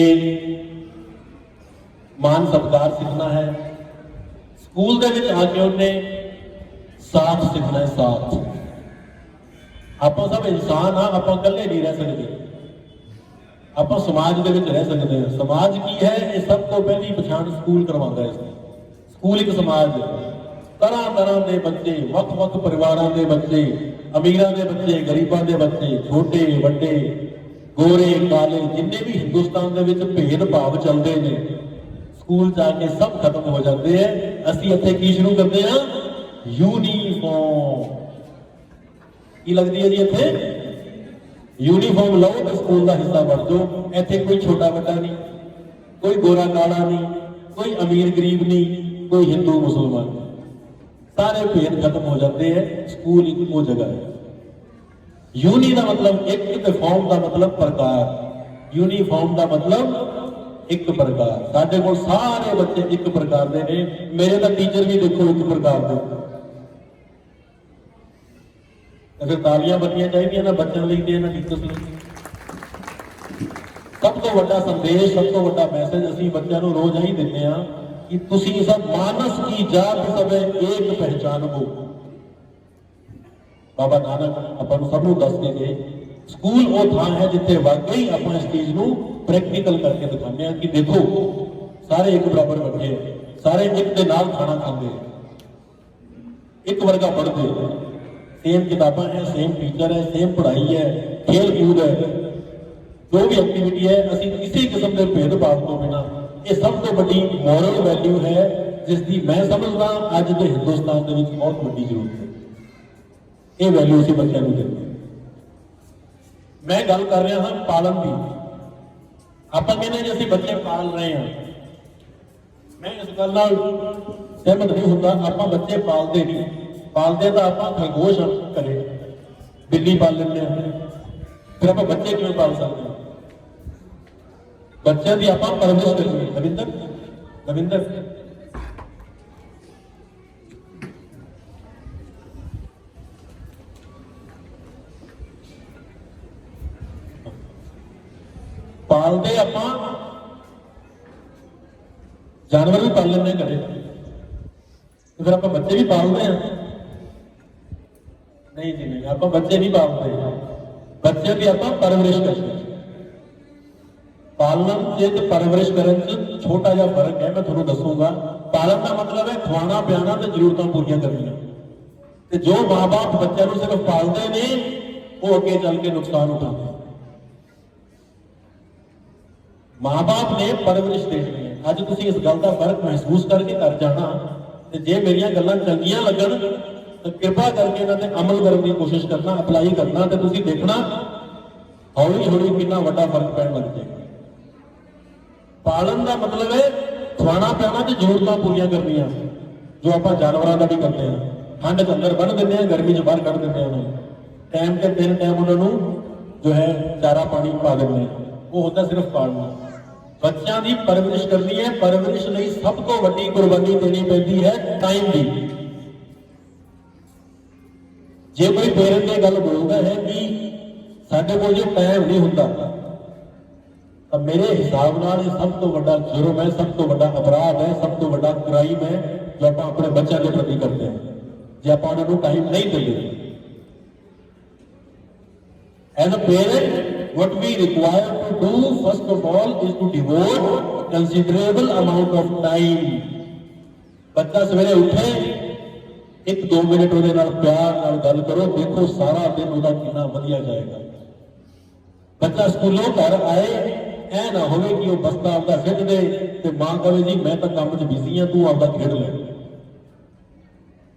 ਮਾਨ ਸਤਿਕਾਰ ਸਿੱਖਣਾ ਹੈ। ਸਕੂਲ ਦੇ ਵਿੱਚ ਆ ਕੇ ਉਹਨੇ ਸਾਥ ਸਿੱਖਣਾ ਹੈ, ਸਾਥ। ਆਪਾਂ ਸਭ ਇਨਸਾਨ ਆ, ਆਪਾਂ ਇਕੱਲੇ ਨਹੀਂ ਰਹਿ ਸਕਦੇ, ਆਪਾਂ ਸਮਾਜ ਦੇ ਵਿੱਚ ਰਹਿ ਸਕਦੇ ਹਾਂ। ਸਮਾਜ ਕੀ ਹੈ, ਇਹ ਸਭ ਤੋਂ ਪਹਿਲੀ ਪਛਾਣ ਸਕੂਲ ਕਰਵਾਉਂਦਾ ਹੈ। ਸਕੂਲ ਇੱਕ ਸਮਾਜ ਹੈ, ਤਰ੍ਹਾਂ ਤਰ੍ਹਾਂ ਦੇ ਬੱਚੇ, ਵੱਖ-ਵੱਖ ਪਰਿਵਾਰਾਂ ਦੇ ਬੱਚੇ, ਅਮੀਰਾਂ ਦੇ ਬੱਚੇ, ਗਰੀਬਾਂ ਦੇ ਬੱਚੇ, ਛੋਟੇ ਵੱਡੇ, ਗੋਰੇ ਕਾਲੇ, ਜਿੰਨੇ ਵੀ ਹਿੰਦੁਸਤਾਨ ਦੇ ਵਿੱਚ ਭੇਦ ਭਾਵ ਚੱਲਦੇ ਨੇ, ਸਕੂਲ ਜਾ ਕੇ ਸਭ ਖਤਮ ਹੋ ਜਾਂਦੇ ਹੈ। ਅਸੀਂ ਇੱਥੇ ਕੀ ਸ਼ੁਰੂ ਕਰਦੇ ਹਾਂ, ਯੂਨੀਫਾਰਮ। ਕੀ ਲੱਗਦੀ ਹੈ ਜੀ ਇੱਥੇ, ਯੂਨੀਫਾਰਮ ਲਓ ਤੇ ਸਕੂਲ ਦਾ ਹਿੱਸਾ ਬਣ ਜਾਓ। ਇੱਥੇ ਕੋਈ ਛੋਟਾ ਵੱਡਾ ਨਹੀਂ, ਕੋਈ ਗੋਰਾ ਕਾਲਾ ਨਹੀਂ, ਕੋਈ ਅਮੀਰ ਗਰੀਬ ਨਹੀਂ, ਕੋਈ ਹਿੰਦੂ ਮੁਸਲਮਾਨ ਨਹੀਂ, ਸਾਰੇ ਭੇਦ ਖਤਮ ਹੋ ਜਾਂਦੇ ਹੈ। ਸਕੂਲ ਇੱਕ ਉਹ ਜਗ੍ਹਾ ਹੈ। ਯੂਨੀ ਦਾ ਮਤਲਬ ਇੱਕ ਤੇ ਫਾਰਮ ਦਾ ਮਤਲਬ ਪ੍ਰਕਾਰ। ਯੂਨੀਫਾਰਮ ਦਾ ਮਤਲਬ ਇੱਕ ਪ੍ਰਕਾਰ। ਸਾਡੇ ਕੋਲ ਸਾਰੇ ਬੱਚੇ ਇੱਕ ਪ੍ਰਕਾਰ ਦੇ ਨੇ, ਮੇਰੇ ਤਾਂ ਟੀਚਰ ਵੀ ਦੇਖੋ ਇੱਕ ਪ੍ਰਕਾਰ ਦੇ। ਅਗਰ ਤਾਲੀਆਂ ਬੱਚੀਆਂ ਚਾਹੀਦੀਆਂ ਨਾ ਬੱਚਿਆਂ ਲਈ ਤੇ ਇਹਨਾਂ ਟੀਚਰਸ ਲਈ। ਸਭ ਤੋਂ ਵੱਡਾ ਸੰਦੇਸ਼, ਸਭ ਤੋਂ ਵੱਡਾ ਮੈਸੇਜ ਅਸੀਂ ਬੱਚਿਆਂ ਨੂੰ ਰੋਜ਼ ਹੀ ਦਿੰਦੇ ਹਾਂ ਕਿ ਤੁਸੀਂ ਸਭ ਮਾਨਸ ਕੀ ਜਾਤ ਸਭੇ ਏਕ ਪਹਿਚਾਨਬੋ। ਬਾਬਾ ਨਾਨਕ ਆਪਾਂ ਨੂੰ ਸਭ ਨੂੰ ਦੱਸ ਕੇ ਗਏ ਸਕੂਲ ਉਹ ਥਾਂ ਹੈ ਜਿੱਥੇ ਵਾਕਈ ਆਪਾਂ ਇਸ ਚੀਜ਼ ਨੂੰ ਪ੍ਰੈਕਟੀਕਲ ਕਰਕੇ ਦਿਖਾਉਂਦੇ ਹਾਂ ਕਿ ਦੇਖੋ ਸਾਰੇ ਇੱਕ ਬਰਾਬਰ ਬੈਠੇ ਆ, ਸਾਰੇ ਇੱਕ ਦੇ ਨਾਲ ਖਾਣਾ ਖਾਂਦੇ ਆ, ਇੱਕ ਵਰਗਾ ਪੜ੍ਹਦੇ, सेम किताबा है, सेम टीचर है, सेम पढ़ाई है, खेल कूद है, जो भी एक्टिविटी है, असं किसी किस्म के भेदभाव तो बिना ये सब तो बड़ी मॉरल वैल्यू है जिसकी मैं समझदा अज के हिंदुस्तान के विच बहुत बड़ी जरूरत है। ये वैल्यू असीं बच्चों को देते। मैं गल कर रहा हाँ पालन की। आपां कहने जी असीं बच्चे पाल रहे हैं, मैं इस गल नाल सहमत नहीं होता। आपां बच्चे पालते नहीं, पालते तो आप खरगोश करें, बिल्ली पाल लेते हैं, फिर आप बच्चे क्यों पाल सकते हैं? बच्चों की आप परवरिश करिए। रविंदर रविंदर पालते आप जानवर भी पाल लेते घरे, तो फिर आप बच्चे भी पालते हैं? नहीं जी नहीं, आप बच्चे नहीं पालते, बच्चे की आप परवरिश करते। पालन से तो परवरिश करने से छोटा जा फर्क है, मैं थोड़ा दसूंगा। पालन का मतलब है खवाना पियाना तो जरूरत पूरी करनी। जो माँ बाप बच्चों को सिर्फ पालते ने वो अगे चल के नुकसान उठाते। माँ बाप ने परवरिश देनी है। अज तुम इस गल का फर्क महसूस करके कर जाना, जे मेरिया गल्लां चंगियां लगन तो कृपा करके इन्हां ते अमल करने की कोशिश करना, अप्लाई करना, तो तुसीं देखना हौली हौली कितना वड्डा फर्क पैण लग जाएगा। पालन का मतलब है खवाना पियाना तो जरूरतां पूरियां करनियां, जो आप जानवरों का भी करते हैं। ठंड च अंदर बन देते हैं, गर्मी च बाहर कढ़ देते हैं उन्हें, टाइम के 3 टाइम उन्होंने जो है चारा पानी पा देते हैं। वो होता सिर्फ पालना। बच्चों की परवरिश करनी है, परवरिश लई सब तो वड्डी कुर्बानी देनी पैंदी है टाइम की। जे कोई पेरेंट ये गल बोलता है कि साडे कोल जो टाइम नहीं होता, तो मेरे हिसाब नाल ये सब तो बड़ा जुर्म है, सब तो बड़ा अपराध है, सब तो बड़ा क्राइम है जो आप अपने बच्चों के प्रति करते हैं, जे आप उन्होंने टाइम नहीं देंगे। As a parent what we require to do first of all is to devote a considerable amount of time। बच्चा सवेरे उठे 1-2 मिनट ਉਹਦੇ ਨਾਲ प्यार ਨਾਲ गल करो, देखो सारा दिन ਉਹਦਾ कितना ਵਧੀਆ जाएगा। बच्चा स्कूलों घर आए ऐ ना होवे कि वो बस्ता आपका सिट दे ते मां कहे जी मैं तो काम च बिजी हाँ, तू आपका खेड ले।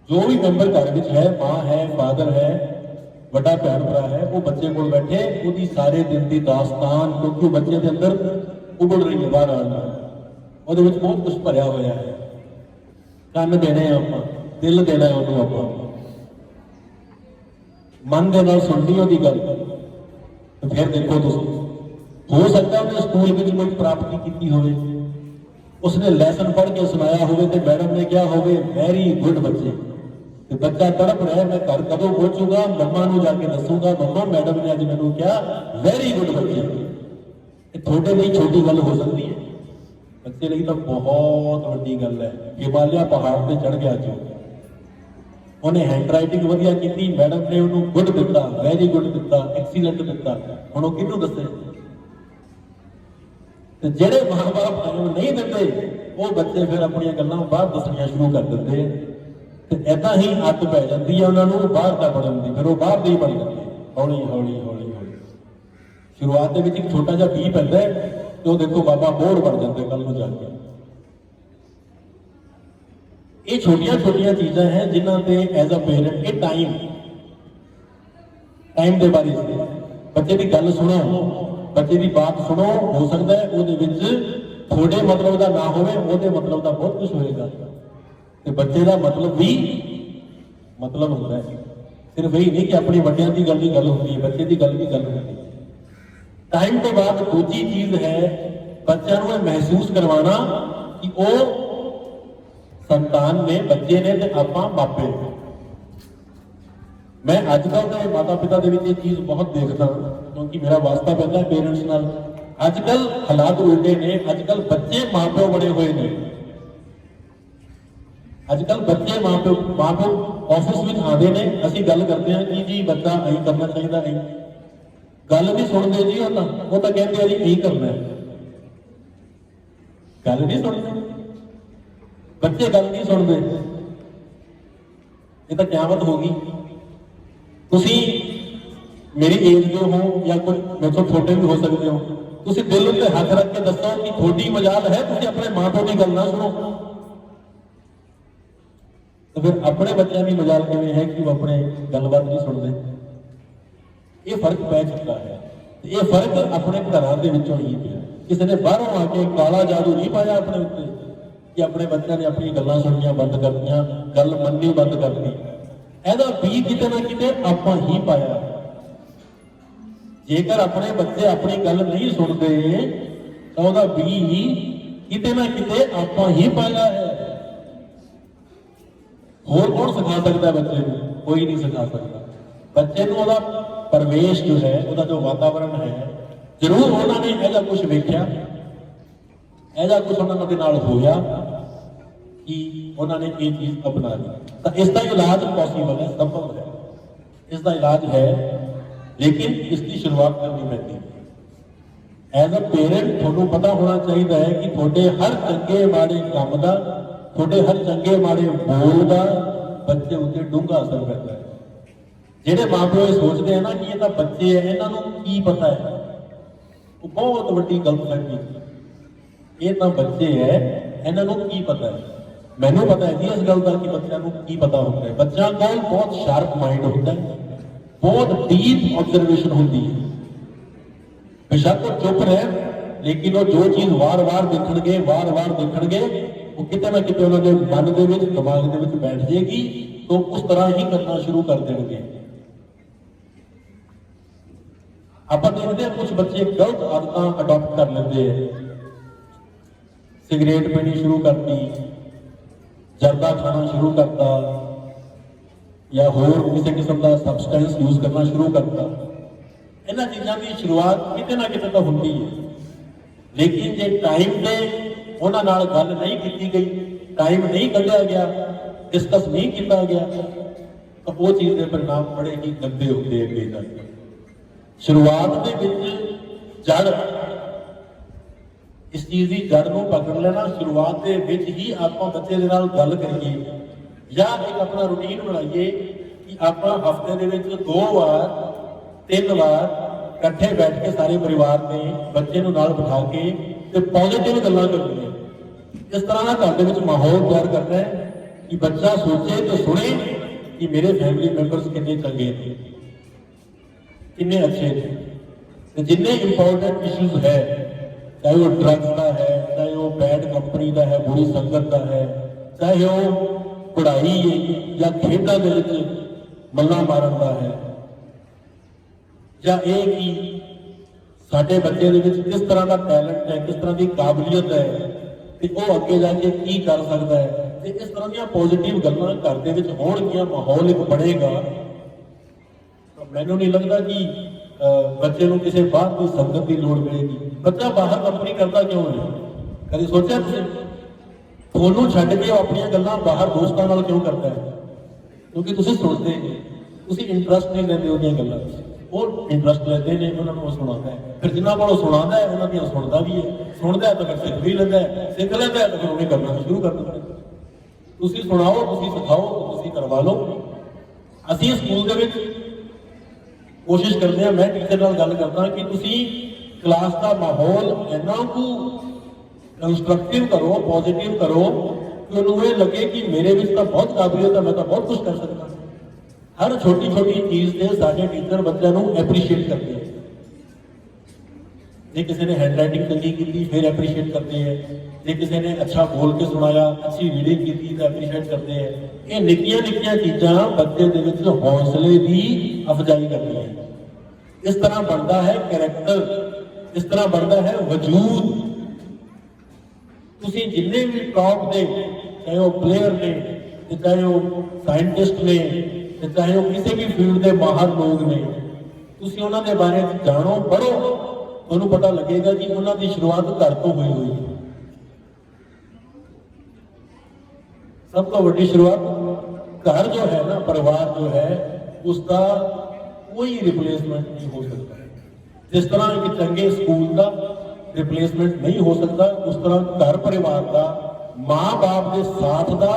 जो भी मैंबर घर में है, मां है, फादर है, बड़ा भैन भरा है, वो बच्चे को बैठे उसकी सारे दिन की दास्तान, क्योंकि बच्चे के अंदर उबड़ रही है बाहर आना, वो बहुत कुछ भरया हुआ है। कन देने आप, दिल देना है उन्होंने, आप मन के नाल सुननी उसकी गल, तो फिर देखो तुम हो सकता उन्हें स्कूल में कोई प्राप्ति की हो, उसने लैसन पढ़ के सुनाया हो, मैडम ने क्या हो वेरी गुड बच्चे, तो बच्चा तड़प रहा है मैं घर कदों पहुंचूंगा, मम्मा को जाके दसूंगा मम्मा मैडम ने अज मैनू क्या वेरी गुड बच्चे। थोड़े लिए छोटी गल हो सकती है, बच्चे लिए तो बहुत वड्डी गल है। हिमालय पहाड़ पर चढ़ गया जो उन्हें हैंड राइटिंग वधिया की, मैडम ने उन्होंने गुड दिता, वेरी गुड दिता, एक्सीलेंट दिता, हुण वो किहनूं दसे? ते जिहड़े मां बाप टाइम नहीं दिंदे वो बच्चे फिर अपनी गल्लां बाहर दसणियां शुरू कर दिंदे, ऐदा ही आदत पै जाती है उन्होंने बाहर का पढ़न की, फिर वो बाहर नहीं पढ़ जाते हौली हौली हौली हौली। शुरुआत के एक छोटा जहा पी पैदा है तो देखो बाबा बोर्ड बन जाते कल को जाके। ये छोटिया छोटिया चीज़ां हैं जिन्हों से एज अ पेरेंट ये टाइम के बारे से बच्चे की गल सुनो, बच्चे की बात सुनो, हो सकता है वो थोड़े मतलब का ना हो, मतलब का बहुत कुछ होएगा। तो बच्चे का मतलब भी मतलब होता है, सिर्फ यही नहीं कि अपनी वड्डियां की गल होती है, बच्चे की गल भी गल होती है। टाइम के बाद दूसरी चीज है बच्चों को महसूस करवाना कि वो संतान ने, बच्चे ने ते आपां मापे। मैं अजकल के माता पिता के ये चीज बहुत देखता क्योंकि मेरा वास्ता पैदा है पेरेंट्स नाल। अजकल हालात उल्टे ने, अजकल बच्चे मां प्यो बड़े हुए ने, अजकल बच्चे मां प्यो ऑफिस में आते हैं, असीं गल करते हैं कि जी बच्चा ऐं करना चाहिए, ऐं गल नहीं सुनते जी, वो तो कहते हैं जी यही करना है, गल नहीं सुनते बच्चे, गल नहीं सुनते, ये तो क्यामत होगी। तुसी मेरी एज के हो या कोई मेरे तो छोटे भी हो सकते हो, तुसी दिल उत्ते हथ रख के दसो कि थोड़ी मजाल है, तुसी अपने मां प्यो की गल ना सुनो, तो फिर अपने बच्चों की मजाल किवें है कि वो अपने गलबात नहीं सुनते। ये फर्क पै चुका है, ये फर्क अपने घरों के विचों ही पिया। किसी ने बाहरों आके काला जादू नहीं पाया अपने उत्ते कि अपने बच्चों ने अपनी गल्लां सुननियां बंद कर दियां, गल मननी बंद कर दी। ਇਹਦਾ ਵੀ ਕਿਤੇ ਨਾ ਕਿਤੇ ਆਪਾਂ ਹੀ ਪਾਇਆ। ਜੇਕਰ ਆਪਣੇ ਬੱਚੇ ਆਪਣੀ ਗੱਲ ਨਹੀਂ ਸੁਣਦੇ ਤਾਂ ਉਹਦਾ ਵੀ ਕਿਤੇ ਨਾ ਕਿਤੇ ਆਪਾਂ ਹੀ ਪਾਇਆ ਹੈ। ਹੋਰ ਕੌਣ ਸਿਖਾ ਸਕਦਾ ਬੱਚੇ ਨੂੰ? ਕੋਈ ਨਹੀਂ ਸਿਖਾ ਸਕਦਾ। ਬੱਚੇ ਨੂੰ ਉਹਦਾ ਪਰਿਵੇਸ਼ ਜੋ ਹੈ, ਉਹਦਾ ਜੋ ਵਾਤਾਵਰਣ ਹੈ, ਜ਼ਰੂਰ ਉਹਨਾਂ ਨੇ ਇਹਦਾ ਕੁਝ ਵੇਖਿਆ, ਇਹਦਾ ਕੁਝ ਉਹਨਾਂ ਦੇ ਨਾਲ ਹੋਇਆ कि उन्होंने ये चीज अपना ली, तो इसका इलाज पॉसिबल है, संभव है, इसका इलाज है, लेकिन इसकी शुरुआत करनी पैती है। एज अ पेरेंट थोड़ा पता होना चाहिए है कि थोड़े हर चंगे माड़े काम का, थोड़े हर चंगे माड़े बोल का बच्चे उत्ते डूंगा असर पैदा है। जेडे माँ प्यो सोचते हैं ना कि ये तो बच्चे है, इन्हों की पता है, वो बहुत बड़ी गलतफहमी। ये तो बच्चे है, इन्हों की पता है। मैनू पता है जी इस गल का कि बच्चों को की पता होता है। बच्चों को बहुत शार्प माइंड होता है, बहुत डीप ऑब्जर्वेशन होती है। बेशक वो चुप रहे, लेकिन वो जो चीज वार वार देखणगे, वार वार देखणगे, वो किते ना किते उन्होंने मन के विच, दिमाग के विच बैठ जाएगी, तो उस तरह ही करना शुरू कर देंगे। आप देखते हैं कुछ बच्चे गलत आदतें अडॉप्ट कर लेते हैं, सिगरेट पीनी शुरू कर दी, जर्दा खाना शुरू करता, या होर किसी किस्म का सबसटेंस यूज करना शुरू करता। इन्हां चीज़ों की शुरुआत किते ना किते तो होती है, लेकिन जे टाइम से उन्हां नाल गल नहीं की गई, टाइम नहीं कढ़िया गया, डिस्कस नहीं किया गया, तो वो चीज़ के परिणाम बड़े ही गंदे होते हैं। अगे तक शुरुआत के विच जड़, इस चीज़ की जड़ को पकड़ लेना, शुरुआत के विच ही आप बच्चे के नाल गल करिए, या एक अपना रूटीन बनाइए कि आप हफ्ते के विच 2 बार 3 बार इकट्ठे बैठ के सारे परिवार ने बच्चे को नाल बिठा के ते पॉजिटिव गल्लां करनी है। इस तरह का घर के माहौल तैयार करना है कि बच्चा सोचे तो सुने कि मेरे फैमिली मैंबरस कितने चंगे थे, कितने अच्छे थे। जिन्ने इंपॉर्टेंट इश्यूज है, चाहे वो ड्रग्स का है, चाहे वो बैड कंपनी का है, बुरी संगत का है, चाहे वो पढ़ाई या खेलों के मल्ला मारन का है, या ये कि साडे बच्चे दे विच किस तरह का टैलेंट है, किस तरह की काबलियत है, कि वो अगे जाके की कर सकता है। तो इस तरह दी पॉजिटिव गल्लां घर दे विच होणगीआं, माहौल एक बनेगा, तो मैनूं नहीं लगता कि बच्चे को किसी बाहर की संगत की लोड़ पड़ेगी। बच्चा बाहर कंपनी करता क्यों है? कभी सोचा तुसीं? फोनों छड्ड के अपनी गल्लां बाहर दोस्तों नाल क्यों करता है? क्योंकि तुसीं सुणदे नहीं, तुसीं इंटरस्ट नहीं लेंदे उहदियां गल्लां विच। वो इंटरस्ट लेंदे ने, उन्होंने वो सुणाता है, फिर जिन्हां कोलों सुणाता है उन्हां दियां सुणदा भी है, सुणदा है तो फिर सीख भी लैंदा है, सीख लैंदा है तो फिर उन्हें करना शुरू कर दिंदा है। तुसीं सुणाओ, तुसीं सिखाओ, तुसीं करवा लो। असीं स्कूल दे विच कोशिश करते हैं, मैं टीचर नाल गल करता कि तुसीं क्लास का माहौल इन्ना को कंस्ट्रक्टिव करो, पॉजिटिव करो कि उन्हें लगे कि मेरे विच तो बहुत काबिलियत है, मैं तो बहुत कुछ कर सकता। हर छोटी छोटी चीज़ से साडे टीचर बच्चों को एप्रीशिएट करते हैं। जे किसी ने हैंड राइटिंग चंगी की फिर एप्रीशिएट करते हैं, जे किसी ने अच्छा बोल के सुनाया, अच्छी रीडिंग की तो एप्रीशिएट करते हैं। ये निक्कियां निक्कियां चीज़ां बच्चे दे विच हौसले की अफजाई करती हैं। इस तरह बनता है कैरेक्टर, इस तरह बनता है वजूद। तुसीं जिन्ने भी टॉप दे, चाहे वो प्लेयर ने, चाहे वो साइंटिस्ट ने, चाहे वो किसी भी फील्ड के माहर लोग ने, तुसीं उन्हां दे बारे जानो, पढ़ो, उन्होंने पता लगेगा कि उन्होंने शुरुआत घर तो हुई है। सब तो बड़ी शुरुआत घर जो है ना, परिवार जो है, उसका कोई रिप्लेसमेंट नहीं हो सकता है। जिस तरह एक चंगे स्कूल का रिप्लेसमेंट नहीं हो सकता, उस तरह घर परिवार का, माँ बाप के साथ का,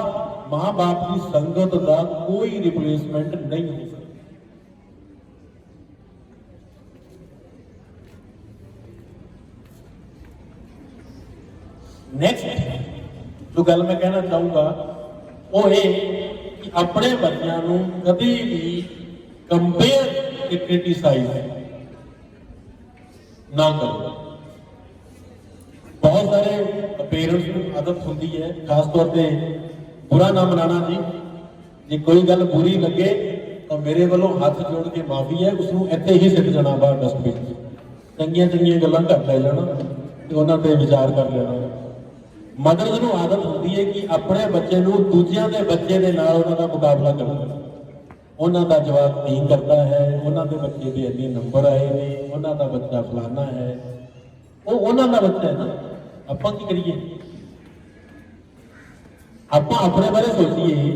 माँ बाप की संगत का कोई रिप्लेसमेंट नहीं हो सकता। नेक्स्ट जो गल मैं कहना चाहूंगा वो ये कि अपने बच्चों को कभी भी कंपेयर ते क्रिटिसाइज ना करो। बहुत सारे पेरेंट्स को आदत होती है, खासतौर पर बुरा ना मनाना जी, जे कोई गल बुरी लगे तो मेरे वालों हाथ जोड़ के माफी है, उसनों इत्थे ही सिट जाना बाहर डस्टबिन। चंगियां चंगियां गल्लां घर लै जाना ते उन्हां ते विचार कर लेना। मदर्स नूं आदत होती है कि अपने बच्चे नूं दूजियां दे बच्चे दे नाल उन्हां दा मुकाबला करना। उन्हां दा जवाब नहीं करता है, उन्हां दे बच्चे दे इन्ने नंबर आए ने, उन्हां दा बच्चा फलाना है, वो उन्हां दा बच्चा है ना। आपां की करिए? आपां अपने बारे सोचिए।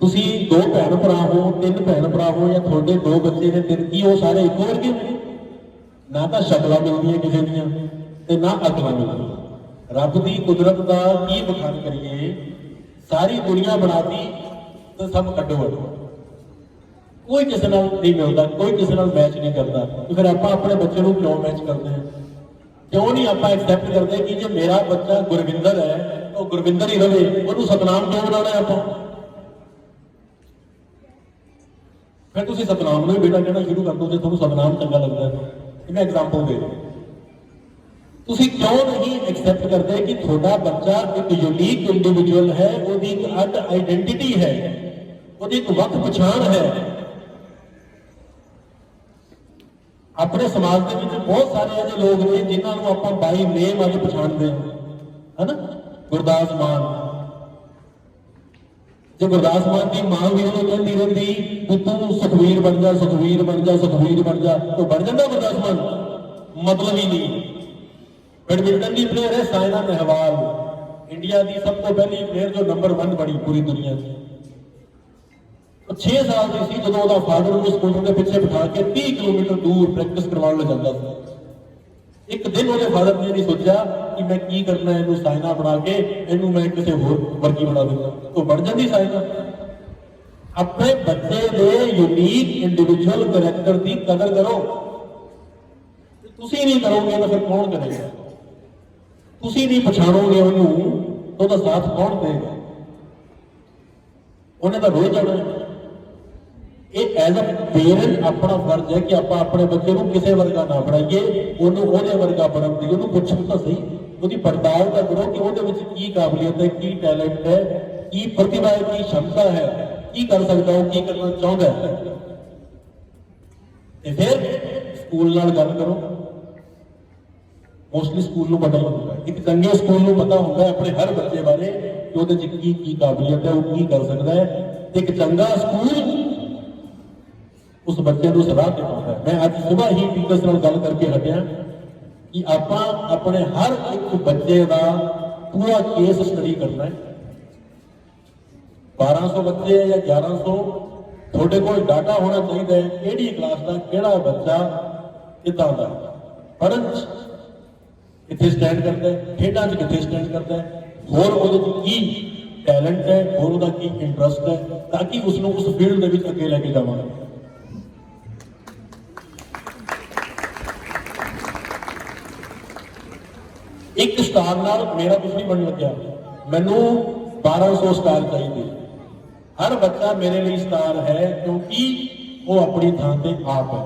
तुसी दो भैन भरा हो, तीन भैन भरा हो, या थोड़े दो बच्चे ने, तीन की वो सारे इको वर्गे ने? ना तो शक्ल मिलती किसी दियां ते ना अकल मिलती। रब की कुदरत का की बखान करिए, सारी दुनिया बनाती तो सब कड्डो अड्डो, कोई किसी नाल नहीं मिलता, कोई किसी नाल मैच नहीं करता। तो फिर आप अपने बच्चे को क्यों मैच करते हैं? क्यों नहीं आप एक्सैप्ट करते कि जो मेरा बच्चा गुरविंदर है तो गुरविंदर ही रहे, वो सतनाम क्यों बनाना है? आप फिर तुम सतनाम में बेटा कहना शुरू कर दो जो तुम्हें सतनाम चंगा लगता है। मैं एग्जाम्पल दे रहा, तुम क्यों नहीं एक्सैप्ट करते कि थोड़ा बच्चा एक यूनीक इंडिविजुअल है, वो एक अड आइडेंटिटी है, वो एक वक्त पछाण है। अपने समाज के विच बहुत सारे ऐसे लोग ने जिन्होंने आप बाई नेम अज पछाणते है ना। गुरदास मान, जो गुरदास मान की मां भी उन्होंने कहती रहती कि तू सुखवीर बन जा, सुखवीर बन जा, सुखवीर बन जा, तो बन जाता गुरदास मान? मतलब ही नहीं। बैडमिंटन की प्लेयर है साइना नेहवाल, इंडिया की सब तो पहली प्लेयर जो नंबर 1 बनी पूरी दुनिया से। 6 साल की जो उसका फादर उस स्कूटर के पिछे बिठा के 30 किलोमीटर दूर प्रैक्टिस करवाने ले जाता था। एक दिन उसके फादर ने नहीं सोचा कि मैं की करना है, इनू साइना बना के इनू मैं किसी होर वर्गी बना दूंगा, तो बन जाती साइना। अपने बच्चे के यूनीक इंडिविजुअल करैक्टर की कदर करो। तुसी नहीं करोगे तो फिर कौन करेगा? तुसी नहीं पछाणोगे उन्होंने तो उसका साथ कौन देगा? उन्हें तो रोज जाना है। एक एज अ पेरेंट अपना फर्ज है कि आप अपने बच्चे को किसी वर्गा ना बनाइए, उन्होंने वर्गा बनन दी उन्होंने पुछो तो सही, उसकी पड़ताल तो करो कि वो की काबलियत है, की टैलेंट है, की प्रतिभा है, की क्षमता है, की कर सकता है, की करना चाहता है। फिर स्कूल नाल गल करो। मोस्टली स्कूल को पता ही होगा, एक चंगे स्कूल को पता होगा अपने हर बच्चे बारे कि वो की काबलियत है, वो की कर सकता है। एक चंगा स्कूल उस बच्चे को सलाह दे पाता है। मैं आज सुबह ही टीचर्स नाल गल करके हटिया कि आप अपने हर एक बच्चे का पूरा केस स्टडी करना है। 1200 बच्चे या 1100, थोड़े को डाटा होना चाहिए है केड़ी क्लास का केड़ा बच्चा कितना का पढ़न कितने स्टैंड करता है, खेडा च कितने स्टैंड करता है, होर वो की टैलेंट है, होर उसका की इंटरस्ट है, ताकि उसको उस फील्ड के अगे लेके जावांगे। एक स्टार नाल मेरा कुछ नहीं बन लग्या, मैनू 1200 स्टार चाहिए। हर बच्चा मेरे लिए स्टार है क्योंकि वो अपनी थां पे आप है।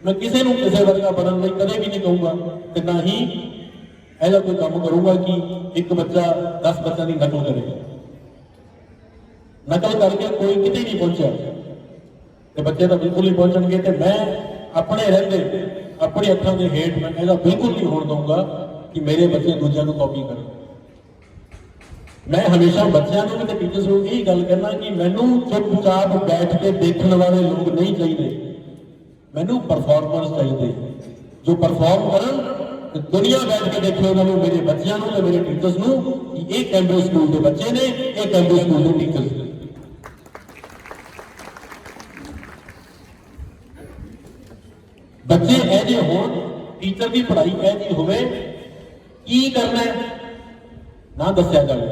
मैं किसी को किसी वर्गा बनने लिए कदे भी नहीं कहूँगा, तो ना ही ऐसा कोई काम करूँगा कि एक बच्चा 10 बच्चा की नकल करेगा। नकल करके कोई कितने नहीं पहुंचा, तो बच्चे तो बिल्कुल नहीं पहुंचेंगे। तो मैं अपने रहते अपनी अखां के हेठ मैं ऐसा बिल्कुल नहीं होने दूंगा कि मेरे बच्चे दूसरों को कॉपी करें। मैं हमेशा बच्चों को भी टीचर्स को यही गल करना कि मैनू चुपचाप बैठ के देखने वाले लोग नहीं चाहिए, मैनू परफॉर्मर्स चाहिए जो परफॉर्म करन। दुनिया बैठ के देखे उन्होंने मेरे बच्चों को, मेरे टीचर्स को कि एक कैंब्रिज स्कूल के बच्चे ने, एक कैंब्रिज स्कूल के टीचर्स ने। ਬੱਚੇ ਇਹ ਜਿਹੇ ਹੋਣ, ਟੀਚਰ ਦੀ ਪੜ੍ਹਾਈ ਇਹ ਜਿਹੀ ਹੋਵੇ, ਕੀ ਕਰਨਾ ਹੈ ਨਾ ਦੱਸਿਆ ਜਾਵੇ,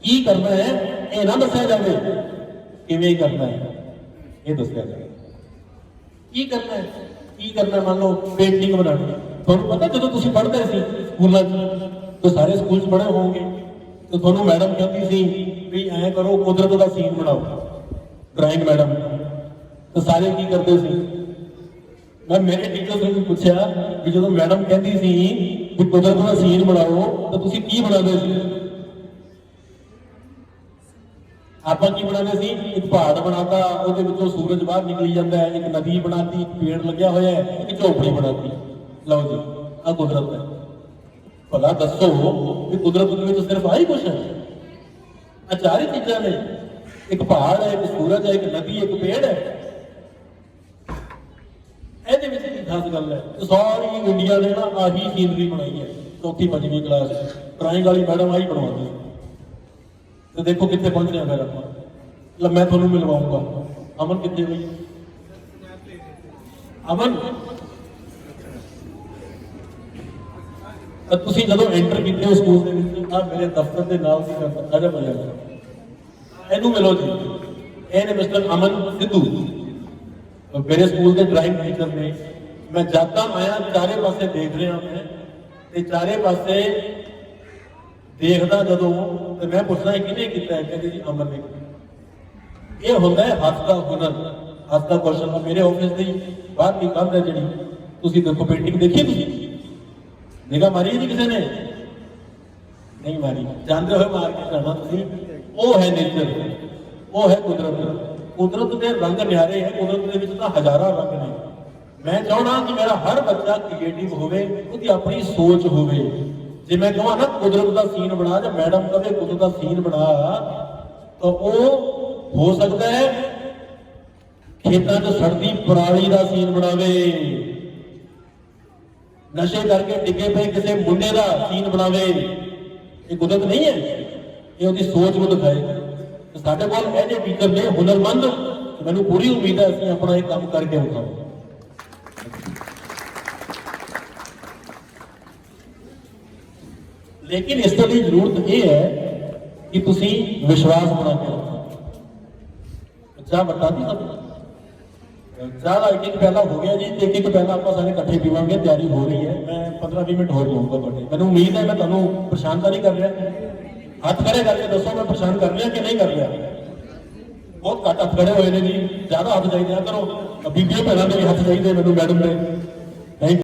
ਕੀ ਕਰਨਾ ਹੈ ਇਹ ਨਾ ਦੱਸਿਆ ਜਾਵੇ, ਕਿਵੇਂ ਕਰਨਾ ਹੈ ਇਹ ਦੱਸਿਆ ਜਾਵੇ। ਕੀ ਕਰਨਾ ਹੈ, ਕੀ ਕਰਨਾ, ਮੰਨ ਲਓ ਪੇਂਟਿੰਗ ਬਣਾਉਣੀ। ਤੁਹਾਨੂੰ ਪਤਾ ਜਦੋਂ ਤੁਸੀਂ ਪੜ੍ਹਦੇ ਸੀ ਸਕੂਲਾਂ 'ਚ, ਤਾਂ ਸਾਰੇ ਸਕੂਲ 'ਚ ਪੜ੍ਹੇ ਹੋਵੋਗੇ, ਤੇ ਤੁਹਾਨੂੰ ਮੈਡਮ ਕਹਿੰਦੀ ਸੀ ਵੀ ਐਂ ਕਰੋ, ਕੁਦਰਤ ਦਾ ਸੀਨ ਬਣਾਓ, ਡਰਾਇੰਗ ਮੈਡਮ। ਤਾਂ ਸਾਰੇ ਕੀ ਕਰਦੇ ਸੀ? ਮੈਂ ਮੇਰੇ ਟੀਚਰ ਨੂੰ ਵੀ ਪੁੱਛਿਆ ਵੀ ਜਦੋਂ ਮੈਡਮ ਕਹਿੰਦੀ ਸੀ ਵੀ ਕੁਦਰਤ ਦਾ ਸੀਨ ਬਣਾਓ ਤਾਂ ਤੁਸੀਂ ਕੀ ਬਣਾਉਂਦੇ ਸੀ? ਆਪਾਂ ਕੀ ਬਣਾਉਂਦੇ ਸੀ? ਇੱਕ ਪਹਾੜ ਬਣਾਤਾ, ਉਹਦੇ ਵਿੱਚੋਂ ਸੂਰਜ ਬਾਹਰ ਨਿਕਲੀ ਜਾਂਦਾ ਹੈ, ਇੱਕ ਨਦੀ ਬਣਾਤੀ, ਇੱਕ ਪੇੜ ਲੱਗਿਆ ਹੋਇਆ ਹੈ, ਇੱਕ ਝੋਪੜੀ ਬਣਾਤੀ। ਲਓ ਜੀ, ਆਹ ਕੁਦਰਤ ਹੈ। ਭਲਾ ਦੱਸੋ ਵੀ ਕੁਦਰਤ ਦੇ ਵਿੱਚ ਸਿਰਫ ਆਹੀ ਕੁਛ ਹੈ? ਆਹ ਚਾਰ ਹੀ ਚੀਜ਼ਾਂ ਨੇ, ਇੱਕ ਪਹਾੜ ਹੈ, ਇੱਕ ਸੂਰਜ ਹੈ, ਇੱਕ ਨਦੀ, ਇੱਕ ਪੇੜ ਹੈ। ਇਹਦੇ ਵਿੱਚ ਕੀ ਖਾਸ ਗੱਲ ਹੈ? ਸਾਰੀ ਇੰਡੀਆ ਨੇ ਨਾ ਆਹੀ ਸੀਨਰੀ ਬਣਾਈ ਹੈ। ਚੌਥੀ ਪੰਜਵੀਂ ਕਲਾਸ ਡਰਾਇੰਗ ਵਾਲੀ ਮੈਡਮ ਆਹੀ ਬਣਵਾਉਂਦੀ ਹੈ। ਤੇ ਦੇਖੋ ਕਿੱਥੇ ਪਹੁੰਚ ਰਿਹਾ ਫਿਰ ਆਪਾਂ। ਲੈ ਮੈਂ ਤੁਹਾਨੂੰ ਮਿਲਵਾਉਂਗਾ। ਅਮਨ ਕਿੱਥੇ ਗਈ? ਅਮਨ, ਤੁਸੀਂ ਜਦੋਂ ਐਂਟਰ ਕੀਤੇ ਹੋ ਸਕੂਲ ਦੇ ਵਿੱਚ, ਆ ਮੇਰੇ ਦਫ਼ਤਰ ਦੇ ਨਾਲ ਸੀ ਕਰਦਾ, ਆਜਾ ਮਿਲਿਆ ਇਹਨੂੰ ਮਿਲੋ ਜੀ। ਇਹ ਨੇ ਮਿਸਟਰ ਅਮਨ ਸਿੱਧੂ, ਮੇਰੇ ਸਕੂਲ ਦੇ ਡਰਾਇੰਗ ਟੀਚਰ ਨੇ। ਮੈਂ ਜਾਂਦਾ ਆਇਆ, ਚਾਰੇ ਪਾਸੇ ਦੇਖ ਰਿਹਾ ਮੈਂ, ਤੇ ਚਾਰੇ ਪਾਸੇ ਦੇਖਦਾ ਜਦੋਂ, ਤੇ ਮੈਂ ਪੁੱਛਦਾ ਕਿਹਨੇ ਕੀਤਾ ਹੈ? ਕਹਿੰਦੇ ਜੀ ਅਮਨ ਨੇ। ਇਹ ਹੁੰਦਾ ਹੈ ਹੱਥ ਦਾ ਹੁਨਰ, ਹੱਥ ਦਾ ਕੌਸ਼ਲ। ਮੇਰੇ ਆਫਿਸ ਦੀ ਬਾਹਰ ਦੀ ਕੰਧ ਹੈ ਜਿਹੜੀ, ਤੁਸੀਂ ਦੇਖੋ ਪੇਂਟਿੰਗ ਦੇਖੀ, ਤੁਸੀਂ ਨਿਗਾਹ ਮਾਰੀ ਜੀ ਕਿਸੇ ਨੇ? ਨਹੀਂ ਮਾਰੀ। ਜਾਂਦੇ ਹੋਏ ਮਾਰ ਕੇ ਜਾਣਾ ਤੁਸੀਂ। ਉਹ ਹੈ ਨੇਚਰ, ਉਹ ਹੈ ਕੁਦਰਤ। ਕੁਦਰਤ ਦੇ ਰੰਗ ਨਿਆਰੇ ਹੈ, ਕੁਦਰਤ ਦੇ ਵਿੱਚ ਤਾਂ ਹਜ਼ਾਰਾਂ ਰੰਗ ਨੇ। ਮੈਂ ਚਾਹੁੰਦਾ ਕਿ ਮੇਰਾ ਹਰ ਬੱਚਾ ਕ੍ਰੀਏਟਿਵ ਹੋਵੇ, ਉਹਦੀ ਆਪਣੀ ਸੋਚ ਹੋਵੇ। ਜੇ ਮੈਂ ਕਹਾਂ ਨਾ ਕੁਦਰਤ ਦਾ ਸੀਨ ਬਣਾ, ਜਾਂ ਮੈਡਮ ਕਹੇ ਕੁਦਰਤ ਦਾ ਸੀਨ ਬਣਾ, ਤਾਂ ਉਹ ਹੋ ਸਕਦਾ ਹੈ ਖੇਤਾਂ 'ਚ ਸੜਦੀ ਪਰਾਲੀ ਦਾ ਸੀਨ ਬਣਾਵੇ, ਨਸ਼ੇ ਕਰਕੇ ਡਿੱਗੇ ਪਏ ਕਿਸੇ ਮੁੰਡੇ ਦਾ ਸੀਨ ਬਣਾਵੇ। ਇਹ ਕੁਦਰਤ ਨਹੀਂ ਹੈ, ਇਹ ਉਹਦੀ ਸੋਚ ਨੂੰ ਦਿਖਾਏ। ਸਾਡੇ ਕੋਲ ਇਹ ਜਿਹੇ ਟੀਚਰ ਨੇ ਹੁਨਰਮੰਦ, ਮੈਨੂੰ ਪੂਰੀ ਉਮੀਦ ਹੈ ਅਸੀਂ ਆਪਣਾ ਇਹ ਕੰਮ ਕਰਕੇ ਵਿਖਾਵਾਂਗੇ। ਲੇਕਿਨ ਇਸ ਤੋਂ ਲਈ ਜ਼ਰੂਰਤ ਇਹ ਹੈ ਕਿ ਤੁਸੀਂ ਵਿਸ਼ਵਾਸ ਬਣਾ ਕੇ ਰੱਖੋ। ਚਾਹ ਬਤਾ ਦੀ ਸਭ ਚਾਹ ਦਾ ਇੱਕ ਪਹਿਲਾ ਹੋ ਗਿਆ ਜੀ, ਤੇ ਇੱਕ ਪਹਿਲਾ ਆਪਾਂ ਸਾਰੇ ਇਕੱਠੇ ਪੀਵਾਂਗੇ। ਤਿਆਰੀ ਹੋ ਰਹੀ ਹੈ, ਮੈਂ 15-20 ਮਿੰਟ ਹੋਰ ਲਵਾਂਗਾ ਤੁਹਾਡੇ। ਮੈਨੂੰ ਉਮੀਦ ਹੈ ਮੈਂ ਤੁਹਾਨੂੰ ਪਰੇਸ਼ਾਨ ਤਾਂ ਨਹੀਂ ਕਰ ਰਿਹਾ। ਹੱਥ ਖੜੇ ਕਰਕੇ ਦੱਸੋ ਮੈਂ ਪਰੇਸ਼ਾਨ ਕਰ ਰਿਹਾ ਕਿ ਨਹੀਂ ਕਰ ਰਿਹਾ? ਬਹੁਤ ਘੱਟ ਹੱਥ ਖੜੇ ਹੋਏ ਨੇ ਜੀ, ਜ਼ਿਆਦਾ ਹੱਥ ਚਾਹੀਦੇ ਆ ਕਰੋ। ਬੀਬੀਆਂ ਭੈਣਾਂ ਦੇ ਵੀ ਹੱਥ ਚਾਹੀਦੇ ਮੈਨੂੰ, ਮੈਡਮ ਦੇ। ਥੈਂਕ